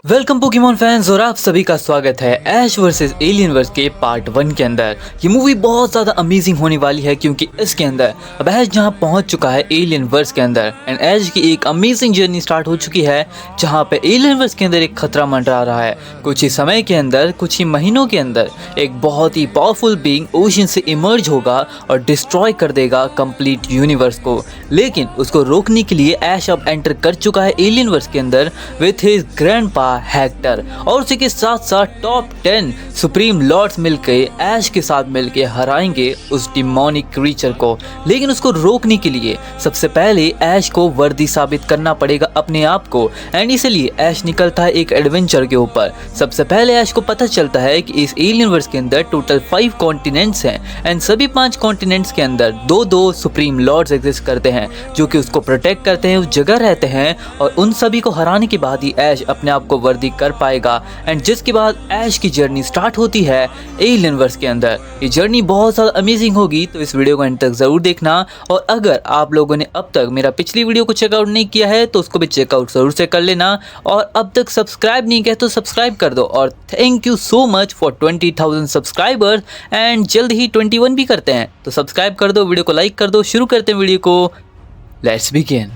Welcome Pokemon fans और आप सभी का स्वागत है ऐश वर्सेस एलियनवर्स के पार्ट 1 के अंदर। ये मूवी बहुत ज़्यादा अमेजिंग होने वाली है क्योंकि इसके अंदर अब ऐश जहां पहुंच चुका है एलियनवर्स के अंदर एंड ऐश की एक अमेजिंग जर्नी स्टार्ट हो चुकी है जहां पे एलियनवर्स के अंदर एक खतरा मंडरा रहा है। कुछ ही समय के अंदर, कुछ ही महीनों के अंदर एक बहुत ही पावरफुल बीइंग ओशन से इमर्ज होगा और डिस्ट्रॉय कर देगा कंप्लीट यूनिवर्स को। लेकिन उसको रोकने के लिए ऐश अब एंटर कर चुका है एलियनवर्स के अंदर विथ हिज ग्रैंडपा हेक्टर और उसी के साथ साथ टॉप 10 सुप्रीम लॉर्ड्स मिलकर ऐश के साथ मिलकर हराएंगे उस डिमोनिक क्रीचर को। लेकिन उसको रोकने के लिए सबसे पहले ऐश को वर्दी साबित करना पड़ेगा अपने आप को एंड इसलिए ऐश निकलता है एक एडवेंचर के ऊपर। सबसे पहले ऐश को पता चलता है कि इस एलियनवर्स के अंदर टोटल 5 कॉन्टिनेंट्स हैं एंड सभी 5 कॉन्टिनेंट्स के अंदर दो सुप्रीम लॉर्ड्स एग्जिस्ट करते हैं जो कि उसको प्रोटेक्ट करते हैं, उस जगह रहते हैं और उन सभी को हराने के बाद ही ऐश अपने आप को वर्दी कर पाएगा एंड जिसके बाद ऐश की जर्नी स्टार्ट होती है एलियनवर्स के अंदर। ये जर्नी बहुत ज़्यादा अमेजिंग होगी तो इस वीडियो को एंड तक जरूर देखना। और अगर आप लोगों ने अब तक मेरा पिछली वीडियो को चेकआउट नहीं किया है तो उसको भी चेकआउट जरूर से कर लेना और अब तक सब्सक्राइब नहीं किया तो सब्सक्राइब कर दो। और thank you so much for 20,000 subscribers and जल्द ही 21 भी करते हैं तो सब्सक्राइब कर दो, वीडियो को लाइक कर दो। शुरू करते हैं वीडियो को, लेट्स बिगिन।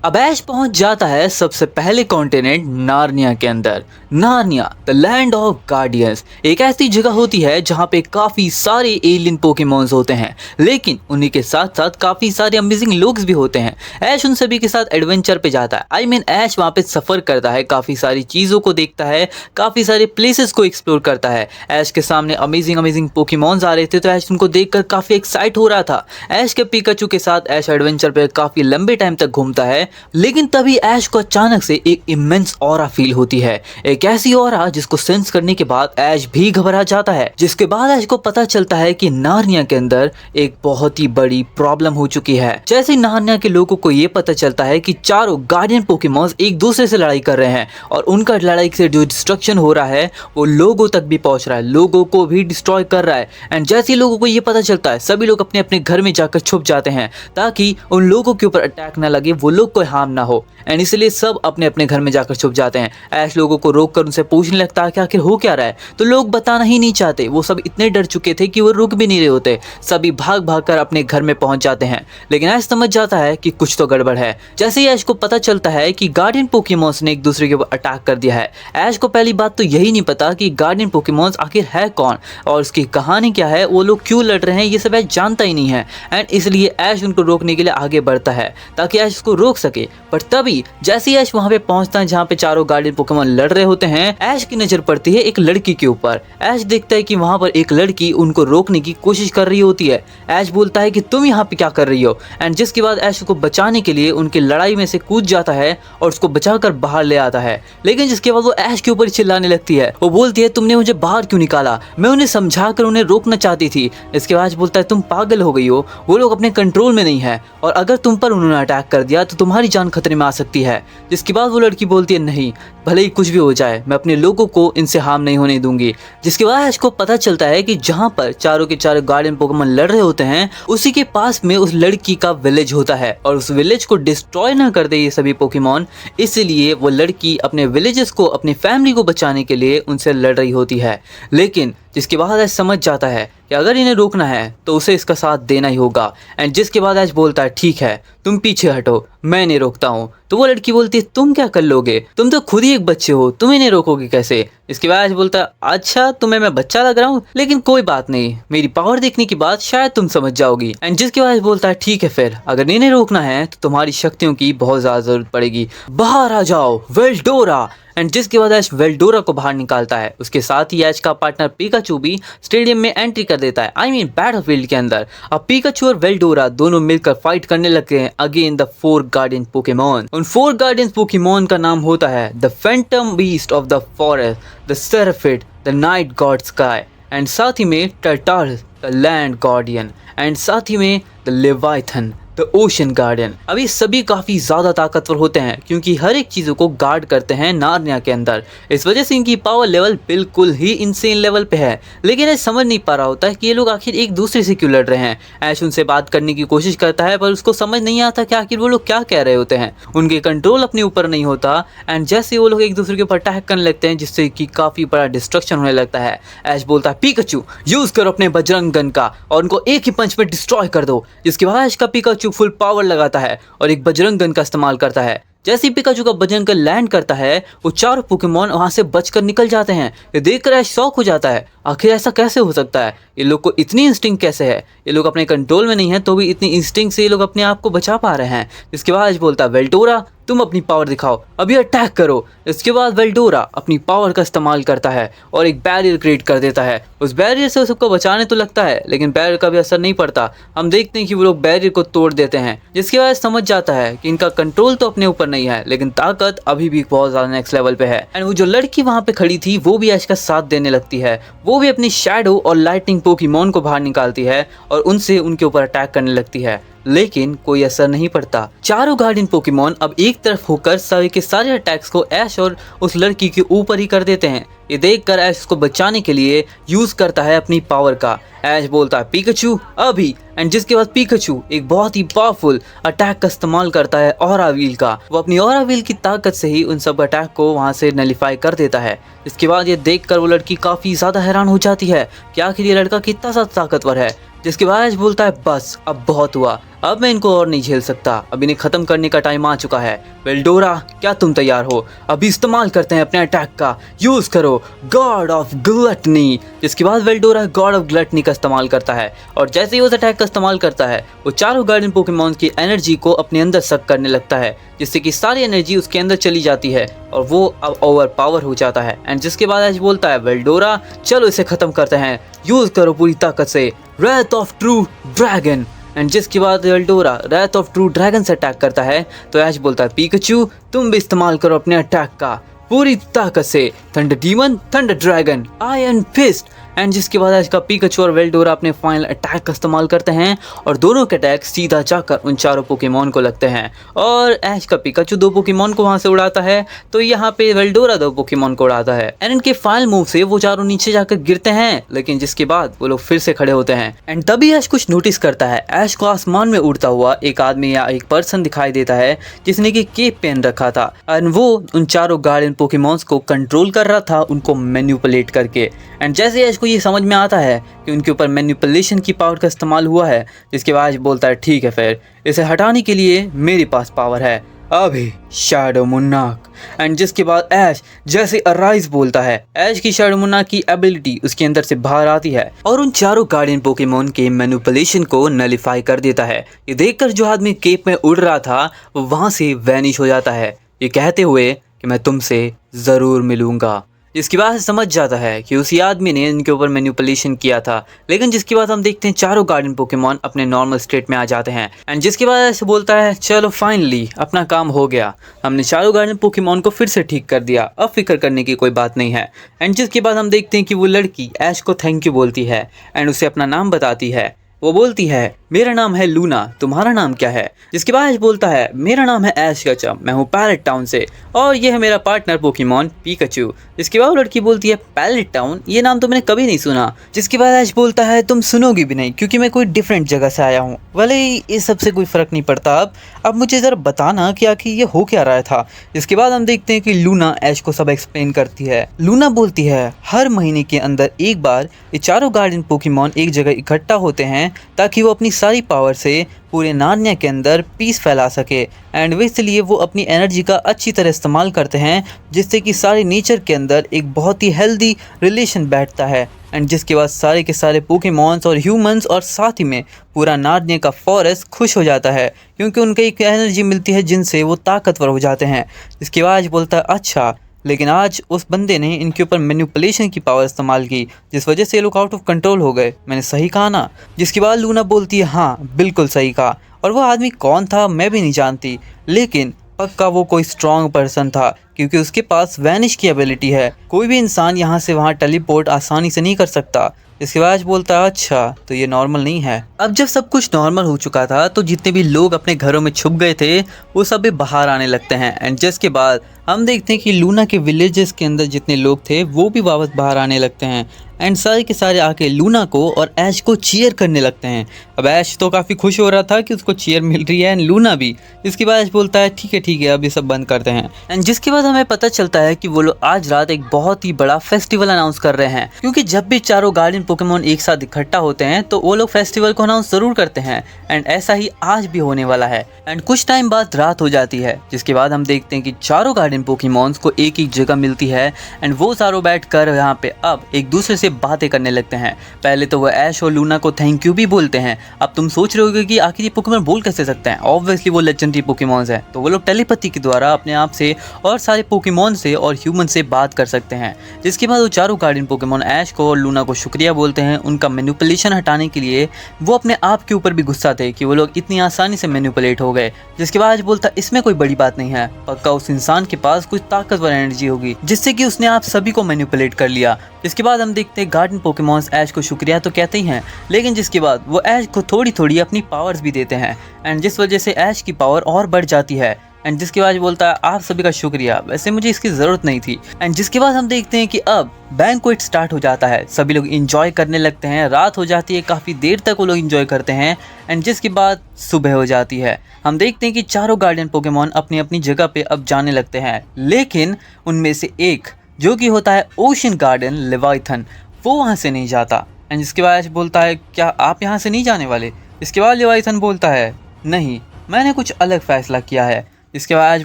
अब ऐश पहुंच जाता है सबसे पहले कॉन्टिनेंट नार्निया के अंदर। Narnia the land of guardians एक ऐसी जगह होती है जहां पे काफी सारे एलियन पोकेमॉन्स होते हैं लेकिन उन्हीं के साथ साथ काफी सारे अमेजिंग लोग्स भी होते हैं। ऐश उन सभी के साथ एडवेंचर पे जाता है। ऐश वहां पे सफर करता है, काफी सारी चीजों को देखता है, काफी सारे प्लेसेस को एक्सप्लोर करता है। ऐश के सामने अमेजिंग पोकेमॉन्स आ रहे थे तो ऐश उनको देखकर काफी एक्साइट हो रहा था। ऐश के पिकाचू के साथ ऐश एडवेंचर पे काफी लंबे टाइम तक घूमता है लेकिन तभी ऐश को अचानक से एक इमेंस ऑरा फील होती है, एक ऐसी ऑरा जिसको सेंस करने के बाद ऐश भी घबरा जाता है। जिसके बाद ऐश को पता चलता है कि नार्निया के अंदर एक बहुत ही बड़ी प्रॉब्लम हो चुकी है। जैसे ही नार्निया के लोगों को ये पता चलता है कि चारों गार्डियन पोकेमॉन्स एक दूसरे से लड़ाई कर रहे हैं और उनका लड़ाई से जो डिस्ट्रक्शन हो रहा है वो लोगों तक भी पहुंच रहा है, लोगों को भी डिस्ट्रॉय कर रहा है। एंड जैसे ही लोगों को ये पता चलता है सभी लोग अपने अपने घर में जाकर छुप जाते हैं ताकि उन लोगों के ऊपर अटैक ना लगे, वो लोग कोई हार्म ना हो एंड इसलिए सब अपने अपने घर में जाकर छुप जाते हैं। ऐश लोगों को रोक कर उनसे पूछने लगता है कि आखिर हो क्या रहा है तो लोग बताना ही नहीं चाहते। वो सब इतने डर चुके थे कि वो रुक भी नहीं रहे होते, सभी भाग भाग कर अपने घर में पहुंच जाते हैं। लेकिन ऐश समझ जाता है कि कुछ तो गड़बड़ है। जैसे ही ऐश को पता चलता है कि गार्डियन पोकेमॉन्स ने एक दूसरे के ऊपर अटैक कर दिया है। ऐश को पहली बात तो यही नहीं पता कि गार्डियन पोकेमॉन्स आखिर है कौन और उसकी कहानी क्या है, वो लोग क्यों लड़ रहे हैं, ये सब ऐश जानता ही नहीं है एंड इसलिए ऐश उनको रोकने के लिए आगे बढ़ता है ताकि ऐश उसको रोक सके। पर तभी जैसे ही ऐश वहां पे पहुंचता है जहां पे चारों गार्डियन पोकेमॉन लड़ रहे होते हैं, ऐश की नजर पड़ती है एक लड़की के ऊपर। ऐश देखता है कि वहां पर एक लड़की उनको रोकने की कोशिश कर रही होती है। ऐश बोलता है कि तुम यहाँ पे क्या कर रही हो एंड जिसके बाद ऐश को बचाने के लिए उनकी लड़ाई में से कूद जाता है और उसको बचाकर बाहर ले आता है। लेकिन जिसके बाद वो ऐश के ऊपर चिल्लाने लगती है। वो बोलती है तुमने मुझे बाहर क्यों निकाला, मैं उन्हें समझाकर उन्हें रोकना चाहती थी। इसके बाद बोलता है तुम पागल हो गई हो, वो लोग अपने कंट्रोल में नहीं है और अगर तुम पर उन्होंने अटैक कर दिया तो तुम्हारी जान खतरे में आ सकती है। जिसके बाद वो लड़की बोलती है नहीं, भले ही कुछ भी हो जाए मैं अपने लोगों को इनसे हार्म नहीं होने दूंगी। जिसके बाद ऐश को पता चलता है कि जहां पर चारों के चारों गार्डियन पोकेमॉन लड़ रहे होते हैं उसी के पास में उस लड़की का विलेज होता है और उस विलेज को डिस्ट्रॉय ना कर दे ये सभी पोकेमॉन, इसलिए वो लड़की अपने विलेजेस को, अपनी फैमिली को बचाने के लिए उनसे लड़ रही होती है। लेकिन जिसके बाद ऐश समझ जाता है कि अगर इन्हें रोकना है तो उसे इसका साथ देना ही होगा एंड जिसके बाद ऐश बोलता है ठीक है तुम पीछे हटो, मैं इन्हें रोकता हूँ। तो वो लड़की बोलती है तुम क्या कर लोगे, तुम तो खुद ही एक बच्चे हो, तुम इन्हें रोकोगे कैसे। इसके बाद ऐश बोलता है अच्छा तुम्हें मैं बच्चा लग रहा हूँ, लेकिन कोई बात नहीं, मेरी पावर देखने के बाद शायद तुम समझ जाओगी। एंड जिसके बाद बोलता है ठीक है फिर अगर इन्हें रोकना है तो तुम्हारी शक्तियों की बहुत ज्यादा जरूरत पड़ेगी, बाहर आ जाओ वेल्डोरा। एंड जिसके बाद ऐश वेल्डोरा को बाहर निकालता है। उसके साथ ही ऐश का पार्टनर पिकाचू भी स्टेडियम में एंट्री कर देता है, बैटलफील्ड के अंदर। अब पिकाचू और वेल्डोरा दोनों मिलकर फाइट करने लगते हैं अगेन द 4 गार्डियन पोकेमॉन। उन 4 गार्डियन पोकेमॉन का नाम होता है the phantom beast of the forest, the Seraphit, the night god sky and साथ ही में Tartarus the land guardian and साथ ही में the Leviathan the ocean guardian. अब ये सभी काफ़ी ज़्यादा ताकतवर होते हैं क्योंकि हर एक चीज़ों को गार्ड करते हैं नार्निया के अंदर। इस वजह से इनकी पावर लेवल बिल्कुल ही इंसेन लेवल पे है। लेकिन ऐसा समझ नहीं पा रहा होता है कि ये लोग आखिर एक दूसरे से क्यों लड़ रहे हैं। ऐश उनसे बात करने की कोशिश करता है पर उसको समझ नहीं आता कि आखिर वो लोग क्या कह रहे होते हैं। उनके कंट्रोल अपने ऊपर नहीं होता एंड जैसे वो लोग एक दूसरे के ऊपर अटैक करने लगते हैं जिससे कि काफ़ी बड़ा डिस्ट्रक्शन होने लगता है। ऐश बोलता है पिकाचू यूज़ करो अपने बजरंग गन का और उनको एक ही पंच में डिस्ट्रॉय कर दो। जिसके बाद ऐश का पिकाचू फुल पावर लगाता है और एक बजरंग गन का इस्तेमाल करता है। जैसे ही पिकाचू का बजरंग गन लैंड करता है वो चारों पोकेमॉन वहां से बचकर निकल जाते हैं। ये देखकर ऐश शॉक हो जाता है, आखिर ऐसा कैसे हो सकता है, ये लोग को इतनी इंस्टिंक्ट कैसे है, ये लोग अपने कंट्रोल में नहीं है तो भी इतनी इंस्टिंक्ट से ये लोग अपने आप को बचा पा रहे हैं। इसके बाद ऐश बोलता है वेल्डोरा तुम अपनी पावर दिखाओ, अभी अटैक करो। इसके बाद वेल्डोरा अपनी पावर का इस्तेमाल करता है और एक बैरियर क्रिएट कर देता है। उस बैरियर से सबको बचाने तो लगता है लेकिन बैरियर का भी असर नहीं पड़ता। हम देखते हैं कि वो लोग बैरियर को तोड़ देते हैं जिसके बाद समझ जाता है कि इनका कंट्रोल तो अपने ऊपर नहीं है लेकिन ताकत अभी भी बहुत ज़्यादा नेक्स्ट लेवल पे है। एंड वो जो लड़की वहाँ पे खड़ी थी वो भी ऐश का साथ देने लगती है। वो भी अपनी शैडो और लाइटनिंग पोकेमॉन को बाहर निकालती है और उनसे उनके ऊपर अटैक करने लगती है लेकिन कोई असर नहीं पड़ता। चारों गार्डियन पोकेमॉन अब एक तरफ होकर सारे के सारे अटैक्स को ऐश और उस लड़की के ऊपर ही कर देते हैं। ये देखकर ऐश उसको बचाने के लिए यूज करता है अपनी पावर का। ऐश बोलता है पिकाचू अभी एंड जिसके बाद पिकाचू एक बहुत ही पावरफुल अटैक का इस्तेमाल करता है ऑरा व्हील का। वो अपनी ऑरा व्हील की ताकत से ही उन सब अटैक को वहां से नलिफाई कर देता है। इसके बाद ये देखकर वो लड़की काफी ज्यादा हैरान हो जाती है कि आखिर ये लड़का कितना ज्यादा ताकतवर है। जिसके बाद ऐश बोलता है बस अब बहुत हुआ, अब मैं इनको और नहीं झेल सकता, अब इन्हें खत्म करने का टाइम आ चुका है। वेल्डोरा क्या तुम तैयार हो, अभी इस्तेमाल करते हैं अपने अटैक का, यूज करो गॉड ऑफ ग्लटनी। जिसके बाद वेल्डोरा गॉड ऑफ ग्लटनी का इस्तेमाल करता है और जैसे ही उस अटैक का इस्तेमाल करता है वो चारों गार्डियन पोकेमॉन की एनर्जी को अपने अंदर सक करने लगता है जिससे कि सारी एनर्जी उसके अंदर चली जाती है और वो अब ओवर पावर हो जाता है। एंड जिसके बाद ऐश बोलता है वेल्डोरा चलो इसे खत्म करते हैं, यूज करो पूरी ताकत से Wraith of true dragon. And जिसके बाद वेल्डोरा रेथ ऑफ ट्रू ड्रैगन से अटैक करता है तो ऐश बोलता है पिकाचू तुम भी इस्तेमाल करो अपने अटैक का पूरी ताकत से, thunder demon thunder dragon iron fist. And जिसके बाद ऐश का पिकाचू और वेल्डोरा अपने फाइनल अटैक का इस्तेमाल करते हैं और दोनों के अटैक सीधा जाकर उन चारों पोकेमॉन को लगते हैं और ऐश का पिकाचू दो पोकेमॉन को वहां से उड़ाता है तो यहाँ पे वेल्डोरा दो पोकेमॉन को उड़ाता है। एंड इनके फाइनल मूव से वो चारों नीचे जाकर गिरते हैं लेकिन जिसके बाद वो लोग फिर से खड़े होते हैं। एंड तभी ऐश कुछ नोटिस करता है, ऐश को आसमान में उड़ता हुआ एक आदमी या एक पर्सन दिखाई देता है जिसने की केप पहन रखा था एंड वो उन चारों गार्डियन पोकेमॉन्स को कंट्रोल कर रहा था उनको मैनिपुलेट करके। एंड जैसे ऐश को ये समझ में आता है कि उनके ऊपर मैनिपुलेशन की पावर का इस्तेमाल हुआ है जिसके बाद बोलता है ठीक है फिर इसे हटाने के लिए मेरे पास पावर है अभी शैडो मुन्नाक। एंड जिसके बाद ऐश जैसे अराइज बोलता है ऐश की शैडो मुन्नाक की एबिलिटी उसके अंदर से बाहर आती है और उन चारों गार्डियन पोकेमॉन के मैनिपुलेशन को नलिफाई कर देता है। ये देखकर जो आदमी केप में उड़ रहा था वो वहां से वैनिश हो जाता है ये कहते हुए कि मैं तुमसे जरूर मिलूंगा। जिसके बाद समझ जाता है कि उसी आदमी ने इनके ऊपर मैनिपुलेशन किया था। लेकिन जिसके बाद हम देखते हैं चारों गार्डियन पोकेमॉन अपने नॉर्मल स्टेट में आ जाते हैं एंड जिसके बाद ऐसे बोलता है चलो फाइनली अपना काम हो गया, हमने चारों गार्डियन पोकेमॉन को फिर से ठीक कर दिया, अब फिक्र करने की कोई बात नहीं है। एंड जिसके बाद हम देखते हैं कि वो लड़की ऐश को थैंक यू बोलती है एंड उसे अपना नाम बताती है। वो बोलती है मेरा नाम है लूना, तुम्हारा नाम क्या है। जिसके बाद ऐश बोलता है मेरा नाम है ऐश कचम, मैं हूँ पैलेट टाउन से और ये है मेरा पार्टनर पोकेमॉन पिकाचू। जिसके बाद वो लड़की बोलती है पैलेट टाउन, ये नाम तो मैंने कभी नहीं सुना। जिसके बाद ऐश बोलता है तुम सुनोगी भी नहीं क्योंकि मैं कोई डिफरेंट जगह से आया हूँ, भले ही इस सबसे कोई फ़र्क नहीं पड़ता। अब मुझे ज़रा बताना कि आखिर ये हो क्या रहा था। जिसके बाद हम देखते हैं कि लूना ऐश को सब एक्सप्लेन करती है। लूना बोलती है हर महीने के अंदर एक बार ये चारों गार्डियन पोकेमॉन एक जगह इकट्ठा होते हैं ताकि वो अपनी सारी पावर से पूरे नार्निया के अंदर पीस फैला सके एंड वे इसलिए वो अपनी एनर्जी का अच्छी तरह इस्तेमाल करते हैं जिससे कि सारे नेचर के अंदर एक बहुत ही हेल्दी रिलेशन बैठता है। एंड जिसके बाद सारे के सारे पोकेमॉन्स और ह्यूमंस और साथ ही में पूरा नार्निया का फॉरेस्ट खुश हो जाता है क्योंकि उनको एक एनर्जी मिलती है जिनसे वो ताकतवर हो जाते हैं। इसके बाद बोलता है अच्छा लेकिन आज उस बंदे ने इनके ऊपर मैनिपुलेशन की पावर इस्तेमाल की जिस वजह से ये लोग आउट ऑफ कंट्रोल हो गए, मैंने सही कहा ना। जिसके बाद लूना बोलती है हाँ बिल्कुल सही कहा, और वो आदमी कौन था मैं भी नहीं जानती लेकिन पक्का वो कोई स्ट्रॉन्ग पर्सन था क्योंकि उसके पास वैनिश की एबिलिटी है। कोई भी इंसान यहाँ से वहाँ टेलीपोर्ट आसानी से नहीं कर सकता। इसके बाद बोलता है अच्छा तो ये नॉर्मल नहीं है। अब जब सब कुछ नॉर्मल हो चुका था तो जितने भी लोग अपने घरों में छुप गए थे वो सब भी बाहर आने लगते हैं। एंड जिसके बाद हम देखते हैं कि लूना के विलेजेस के अंदर जितने लोग थे वो भी वापस बाहर आने लगते हैं। एंड सारे के सारे आके लूना को और ऐश को चीयर करने लगते हैं। अब ऐश तो काफ़ी खुश हो रहा था कि उसको चीयर मिल रही है एंड लूना भी। जिसके बाद ऐश बोलता है ठीक है अब ये सब बंद करते हैं। एंड जिसके बाद हमें पता चलता है कि वो लोग आज रात एक बहुत ही बड़ा फेस्टिवल अनाउंस कर रहे हैं, क्योंकि जब भी चारों गार्डियन पोकेमोन एक साथ इकट्ठा होते हैं तो वो लोग फेस्टिवल को अनाउंस जरूर करते हैं। एंड ऐसा ही आज भी होने वाला है। एंड कुछ टाइम बाद रात हो जाती है, जिसके बाद हम देखते हैं कि चारों गार्डियन पोकेमोन्स को एक ही जगह मिलती है। एंड वो चारों बैठ कर यहाँ पे अब एक दूसरे से बातें करने लगते हैं। पहले तो वो ऐश और लूना को थैंक यू भी बोलते हैं। अब तुम सोच रहे होगे कि आखिर ये पोकेमोन बोल कैसे सकते हैं, ऑब्वियसली वो लेजेंडरी पोकेमोन्स हैं, तो वो लोग टेलीपैथी के द्वारा अपने आप से और सारे पोकेमोन से और ह्यूमन से बात कर सकते हैं। जिसके बाद वो चारों गार्डियन पोकेमोन ऐश को और लूना को शुक्रिया बोलते हैं उनका मैनिपुलेशन हटाने के लिए। वो अपने आप के ऊपर भी गुस्सा थे कि वो लोग इतनी आसानी से मैनिपुलेट हो गए। जिसके बाद बोलता इसमें कोई बड़ी बात नहीं है, पक्का उस इंसान के पास कुछ ताकतवर एनर्जी होगी जिससे कि उसने आप सभी को मैनिपुलेट कर लिया। इसके बाद हम देखते हैं गार्डियन पोकेमोन्स ऐश को शुक्रिया तो कहते ही हैं, लेकिन जिसके बाद वो ऐश को थोड़ी थोड़ी अपनी पावर्स भी देते हैं। एंड जिस वजह से ऐश की पावर और बढ़ जाती है। एंड जिसके बाद बोलता है आप सभी का शुक्रिया, वैसे मुझे इसकी ज़रूरत नहीं थी। एंड जिसके बाद हम देखते हैं कि अब बैंक्वेट स्टार्ट हो जाता है, सभी लोग इंजॉय करने लगते हैं। रात हो जाती है, काफ़ी देर तक वो लोग इंजॉय करते हैं। एंड जिसके बाद सुबह हो जाती है। हम देखते हैं कि चारों गार्डियन पोकेमोन अपनी अपनी जगह पे अब जाने लगते हैं, लेकिन उनमें से एक जो कि होता है ओशन गार्डियन लेवाइथन, वो वहाँ से नहीं जाता। एंड जिसके बाद बोलता है क्या आप यहाँ से नहीं जाने वाले? इसके बाद लेवाइथन बोलता है नहीं, मैंने कुछ अलग फैसला किया है। इसके बाद ऐश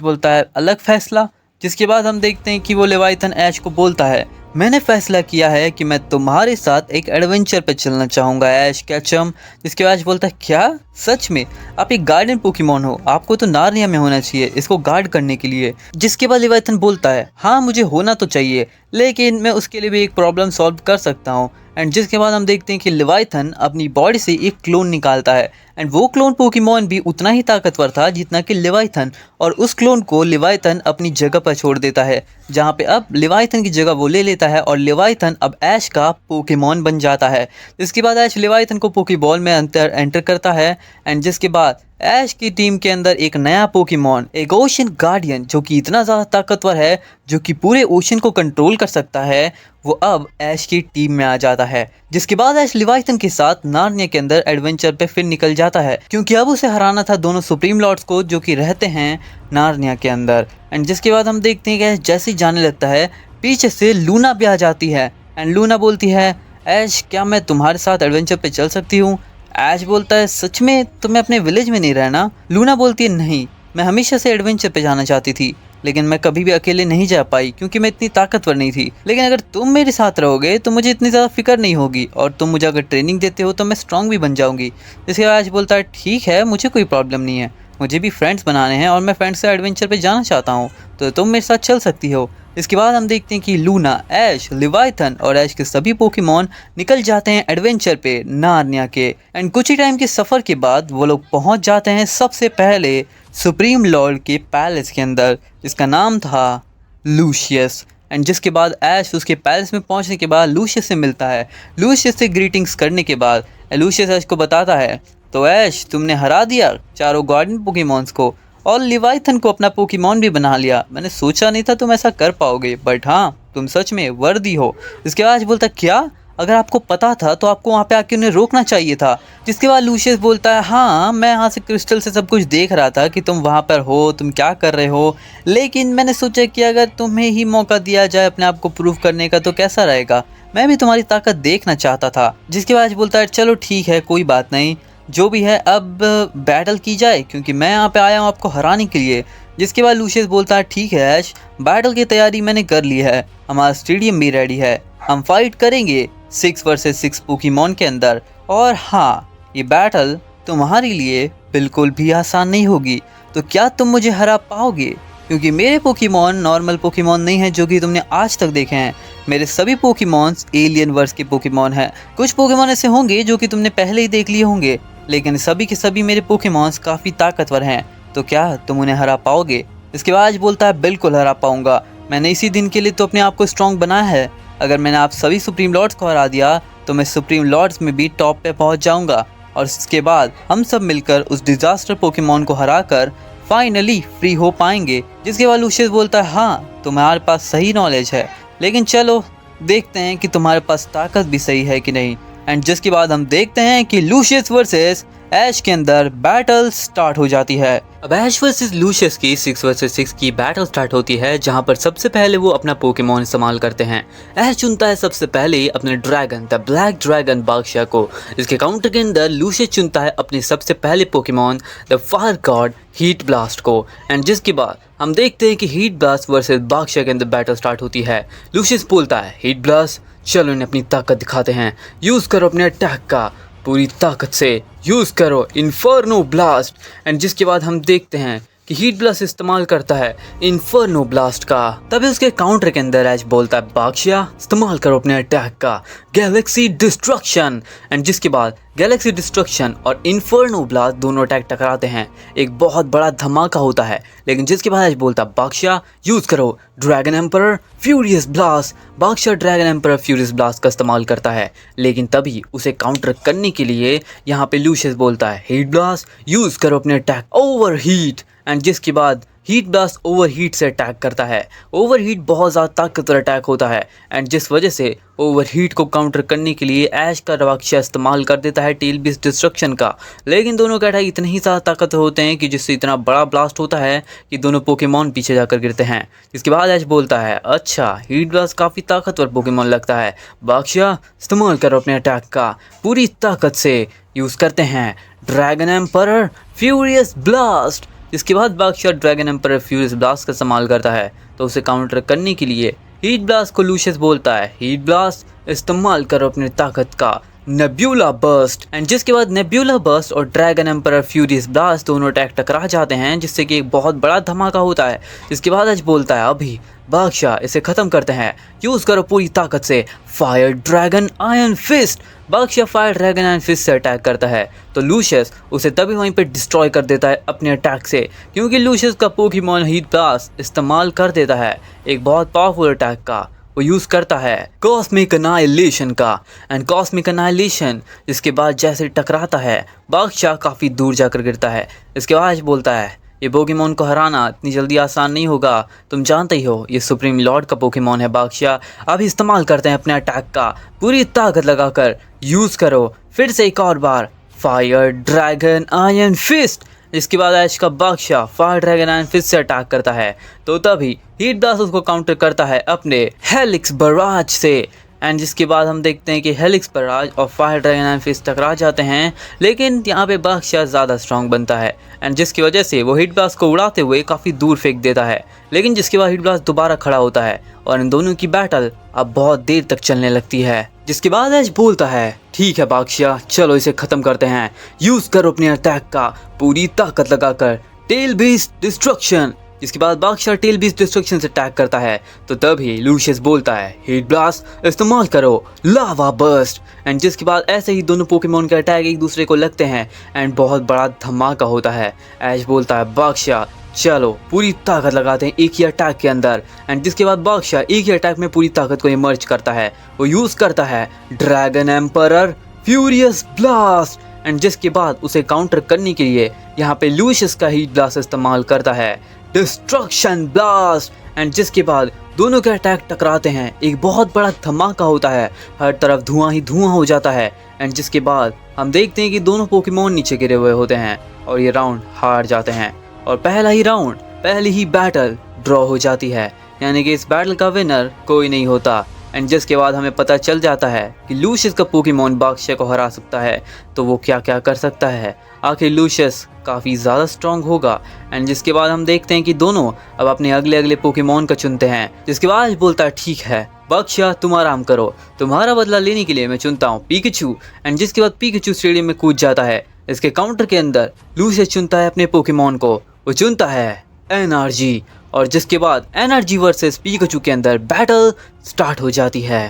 बोलता है अलग फैसला? जिसके बाद हम देखते हैं कि वो लेवाइथन ऐश को बोलता है मैंने फैसला किया है कि मैं तुम्हारे साथ एक एडवेंचर पे चलना चाहूँगा ऐश कैचम। जिसके बाद ऐश बोलता है क्या सच में? आप एक गार्डियन पोकेमोन हो, आपको तो नार्निया में होना चाहिए इसको गार्ड करने के लिए। जिसके बाद लेवाइथन बोलता है हाँ मुझे होना तो चाहिए, लेकिन मैं उसके लिए भी एक प्रॉब्लम सॉल्व कर सकता हूँ। एंड जिसके बाद हम देखते हैं कि लेवाइथन अपनी बॉडी से एक क्लोन निकालता है। एंड वो क्लोन पोकेमोन भी उतना ही ताकतवर था जितना कि लेवाइथन, और उस क्लोन को लेवाइथन अपनी जगह पर छोड़ देता है, जहाँ पे अब लेवाइथन की जगह वो ले लेता है और लेवाइथन अब ऐश का पोकेमोन बन जाता है। इसके बाद ऐश लेवाइथन को पोकेबॉल में एंटर करता है। एंड जिसके बाद ऐश की टीम के अंदर एक नया पोकेमोन, एक ओशन गार्डियन जो कि इतना ज़्यादा ताकतवर है, जो कि पूरे ओशन को कंट्रोल कर सकता है, वो अब ऐश की टीम में आ जाता है। जिसके बाद ऐश लेवाइथन के साथ नार्निया के अंदर एडवेंचर पे फिर निकल जाता है, क्योंकि अब उसे हराना था दोनों सुप्रीम लॉर्ड्स को जो कि रहते हैं नार्निया के अंदर। एंड जिसके बाद हम देखते हैं कि ऐश जैसे ही जाने लगता है पीछे से लूना भी आ जाती है। एंड लूना बोलती है ऐश क्या मैं तुम्हारे साथ एडवेंचर पे चल सकती हूँ? ऐश बोलता है सच में? तुम्हें अपने विलेज में नहीं रहना? लूना बोलती है नहीं, मैं हमेशा से एडवेंचर पे जाना चाहती थी, लेकिन मैं कभी भी अकेले नहीं जा पाई क्योंकि मैं इतनी ताकतवर नहीं थी। लेकिन अगर तुम मेरे साथ रहोगे तो मुझे इतनी ज़्यादा फिक्र नहीं होगी, और तुम मुझे अगर ट्रेनिंग देते हो तो मैं स्ट्रॉन्ग भी बन जाऊंगी। इसके बाद ऐश बोलता है ठीक है मुझे कोई प्रॉब्लम नहीं है, मुझे भी फ्रेंड्स बनाने हैं और मैं फ्रेंड्स से एडवेंचर पे जाना चाहता हूँ, तो तुम मेरे साथ चल सकती हो। इसके बाद हम देखते हैं कि लूना, ऐश, लेवाइथन और ऐश के सभी पोकेमोन निकल जाते हैं एडवेंचर पे नार्निया के। एंड कुछ ही टाइम के सफ़र के बाद वो लोग पहुंच जाते हैं सबसे पहले सुप्रीम लॉर्ड के पैलेस के अंदर, जिसका नाम था लूशियस। एंड जिसके बाद ऐश उसके पैलेस में पहुंचने के बाद लूशियस से मिलता है। लूशियस से ग्रीटिंग्स करने के बाद लूशियस ऐश को बताता है तो ऐश तुमने हरा दिया चारों गार्डियन पोकेमोन्स को और लेवाइथन को अपना पोकेमोन भी बना लिया। मैंने सोचा नहीं था तुम ऐसा कर पाओगे, बट हाँ तुम सच में वर्दी हो। इसके बाद बोलता क्या? अगर आपको पता था तो आपको वहाँ पे आके उन्हें रोकना चाहिए था। जिसके बाद लूशियस बोलता है हाँ मैं यहाँ से क्रिस्टल से सब कुछ देख रहा था कि तुम वहाँ पर हो, तुम क्या कर रहे हो, लेकिन मैंने सोचा कि अगर तुम्हें ही मौका दिया जाए अपने आप को प्रूव करने का तो कैसा रहेगा, मैं भी तुम्हारी ताकत देखना चाहता था। जिसके बाद बोलता है चलो ठीक है कोई बात नहीं, जो भी है अब बैटल की जाए क्योंकि मैं यहाँ पे आया हूँ आपको हराने के लिए। जिसके बाद लूशियस बोलता है ठीक है ऐश, बैटल की तैयारी मैंने कर ली है, हमारा स्टेडियम भी रेडी है, हम फाइट करेंगे 6 वर्सेस 6 पोकेमोन के अंदर। और हाँ ये बैटल तुम्हारे लिए बिल्कुल भी आसान नहीं होगी, तो क्या तुम मुझे हरा पाओगे? क्योंकि मेरे पोकेमोन नॉर्मल पोकेमोन नहीं है जो कि तुमने आज तक देखे हैं, मेरे सभी पोकेमोन्स एलियन वर्स के पोकेमोन हैं। कुछ पोकेमोन ऐसे होंगे जो कि तुमने पहले ही देख लिए होंगे, लेकिन सभी के सभी मेरे पोकेमोन्स काफ़ी ताकतवर हैं, तो क्या तुम उन्हें हरा पाओगे? इसके बाद ऐश बोलता है बिल्कुल हरा पाऊंगा, मैंने इसी दिन के लिए तो अपने आप को स्ट्रॉन्ग बनाया है। अगर मैंने आप सभी सुप्रीम लॉर्ड्स को हरा दिया तो मैं सुप्रीम लॉर्ड्स में भी टॉप पे पहुंच जाऊंगा और इसके बाद हम सब मिलकर उस डिजास्टर पोकेमॉन को हराकर फाइनली फ्री हो पाएंगे। जिसके बाद लूशियस बोलता है हाँ तुम्हारे पास सही नॉलेज है, लेकिन चलो देखते हैं कि तुम्हारे पास ताकत भी सही है कि नहीं। एंड जिसके बाद हम देखते हैं कि लूशियस वर्सेस ऐश के अंदर बैटल स्टार्ट हो जाती है। अब ऐश वर्सेस लूशियस की 6 वर्सेस 6 की बैटल स्टार्ट होती है, जहां पर सबसे पहले वो अपना पोकेमॉन इस्तेमाल करते हैं। ऐश चुनता है सबसे पहले अपने ड्रैगन द ब्लैक ड्रैगन बादशाह को। इसके काउंटर के अंदर लूशियस चुनता है अपने सबसे पहले Pokemon the fire God heat blast को। एंड जिसके बाद हम देखते हैं कि हीट ब्लास्ट वर्सेस बादशाह के अंदर बैटल स्टार्ट होती है। लूशियस बोलता है हीट ब्लास्ट चलो इन्हें अपनी ताकत दिखाते हैं, यूज करो अपने अटैक का पूरी ताकत से, यूज करो इन्फर्नो ब्लास्ट। एंड जिसके बाद हम देखते हैं कि हीट ब्लास्ट इस्तेमाल करता है इन्फर्नो ब्लास्ट का। तभी उसके काउंटर के अंदर ऐश बोलता है बादशाह इस्तेमाल करो अपने अटैक का गैलेक्सी डिस्ट्रक्शन। एंड जिसके बाद गैलेक्सी डिस्ट्रक्शन और इन्फर्नो ब्लास्ट दोनों अटैक टकराते हैं, एक बहुत बड़ा धमाका होता है। लेकिन जिसके बाद ऐश बोलता है बादशाह यूज करो ड्रैगन एम्परर फ्यूरियस ब्लास्ट। बादशाह ड्रैगन एम्परर फ्यूरियस ब्लास्ट का इस्तेमाल करता है, लेकिन तभी उसे काउंटर करने के लिए यहाँ पे लूशियस बोलता है हीट ब्लास्ट यूज करो अपने अटैक ओवर हीट। एंड जिसके बाद हीट ब्लास्ट ओवर हीट से अटैक करता है। ओवर हीट बहुत ज़्यादा ताकतवर अटैक होता है एंड जिस वजह से ओवर हीट को काउंटर करने के लिए ऐश का रवाक्षा इस्तेमाल कर देता है टेल बीस्ट डिस्ट्रक्शन का। लेकिन दोनों के अटैक इतने ही ज़्यादा ताकतवर होते हैं कि जिससे इतना बड़ा ब्लास्ट होता है कि दोनों पोकेमॉन पीछे जाकर गिरते हैं। जिसके बाद ऐश बोलता है अच्छा हीट ब्लास्ट काफ़ी ताकतवर पोकेमॉन लगता है, बादशाह इस्तेमाल करो अपने अटैक का पूरी ताकत से। यूज़ करते हैं ड्रैगन एम्परर फ्यूरियस ब्लास्ट। इसके बाद बादशाह ड्रैगन एम्परर फ्यूरियस ब्लास्ट का इस्तेमाल करता है, तो उसे काउंटर करने के लिए हीट ब्लास्ट को लूशियस बोलता है हीट ब्लास्ट इस्तेमाल करो अपनी ताकत का नेब्यूला बर्स्ट। एंड जिसके बाद नेब्यूला बर्स्ट और ड्रैगन एम्परर फ्यूरियस ब्लास्ट दोनों अटैक टकरा जाते हैं, जिससे कि एक बहुत बड़ा धमाका होता है। इसके बाद आज बोलता है अभी बादशाह इसे ख़त्म करते हैं, यूज़ करो पूरी ताकत से फायर ड्रैगन आयरन फिस्ट। बादशाह फायर ड्रैगन आयरन फिस्ट से अटैक करता है, तो लूशियस उसे तभी वहीं पे डिस्ट्रॉय कर देता है अपने अटैक से, क्योंकि लूशियस का पोकेमॉन हीट ब्लास्ट इस्तेमाल कर देता है एक बहुत पावरफुल अटैक का। वो यूज़ करता है कॉस्मिक अनाइलेशन का। एंड कॉस्मिक अनाइलेशन जिसके बाद जैसे टकराता है बादशाह काफ़ी दूर जाकर गिरता है। इसके बाद बोलता है ये पोकेमॉन को हराना इतनी जल्दी आसान नहीं होगा, तुम जानते ही हो ये सुप्रीम लॉर्ड का पोकेमॉन है बादशाह। अभी इस्तेमाल करते हैं अपने अटैक का पूरी ताकत लगाकर, यूज़ करो फिर से एक और बार फायर ड्रैगन आयरन फिस्ट। इसके बाद ऐश का बादशाह फायर ड्रैगन आयरन फिस्ट से अटैक करता है, तो तभी हीट ब्लास्ट उसको काउंटर करता है अपने हेलिक्स बराज से। एंड जिसके बाद हम देखते हैं कि हेलिक्स बराज और फायर ड्रैगन आयरन फिस्ट टकरा जाते हैं, लेकिन यहाँ पे बादशाह ज़्यादा स्ट्रॉन्ग बनता है एंड जिसकी वजह से वो हीट ब्लास्ट को उड़ाते हुए काफ़ी दूर फेंक देता है। लेकिन जिसके बाद हीट ब्लास्ट दोबारा खड़ा होता है और इन दोनों की बैटल अब बहुत देर तक चलने लगती है। जिसके बाद ऐश बोलता है ठीक है बादशाह चलो इसे ख़त्म करते हैं, यूज़ करो अपने अटैक का पूरी ताकत लगाकर टेल बीस्ट डिस्ट्रक्शन। इसके बाद बादशाह टेल बीस्ट डिस्ट्रक्शन से अटैक करता है, तो तभी लूशियस बोलता है हीट ब्लास्ट इस्तेमाल करो लावा बर्स्ट। एंड जिसके बाद ऐसे ही दोनों पोकेमॉन के अटैक एक दूसरे को लगते हैं एंड बहुत बड़ा धमाका होता है। ऐश बोलता है बादशाह चलो पूरी ताकत लगाते हैं एक ही अटैक के अंदर। एंड जिसके बाद बादशाह एक ही अटैक में पूरी ताकत को इमर्ज करता है, वो यूज़ करता है dragon emperor furious blast. And जिसके बाद उसे काउंटर करने के लिए यहाँ पे लूशियस का हीट ब्लास्ट इस्तेमाल करता है डिस्ट्रक्शन ब्लास्ट। एंड जिसके बाद दोनों के अटैक टकराते हैं, एक बहुत बड़ा धमाका होता है, हर तरफ धुआं ही धुआं हो जाता है। एंड जिसके बाद हम देखते हैं कि दोनों पोकेमॉन नीचे गिरे हुए होते हैं और ये राउंड हार जाते हैं और पहली ही बैटल ड्रॉ हो जाती है, यानी कि इस बैटल का विनर कोई नहीं होता। एंड जिसके बाद हमें पता चल जाता है कि लूशियस का पोकेमॉन बादशाह को हरा सकता है, तो वो क्या क्या कर सकता है। आखिर लूशियस काफ़ी ज़्यादा स्ट्रॉन्ग होगा। एंड जिसके बाद हम देखते हैं कि दोनों अब अपने अगले पोकेमॉन को चुनते हैं। जिसके बाद बोलता है ठीक है बादशाह तुम आराम करो, तुम्हारा बदला लेने के लिए मैं चुनता हूँ पिकाचू। एंड जिसके बाद पिकाचू स्टेडियम में कूद जाता है। इसके काउंटर के अंदर लूशियस चुनता है अपने पोकेमॉन को, वो चुनता है एनर्जी। और जिसके बाद एनर्जी वर्सेस पिकाचू के अंदर बैटल स्टार्ट हो जाती है।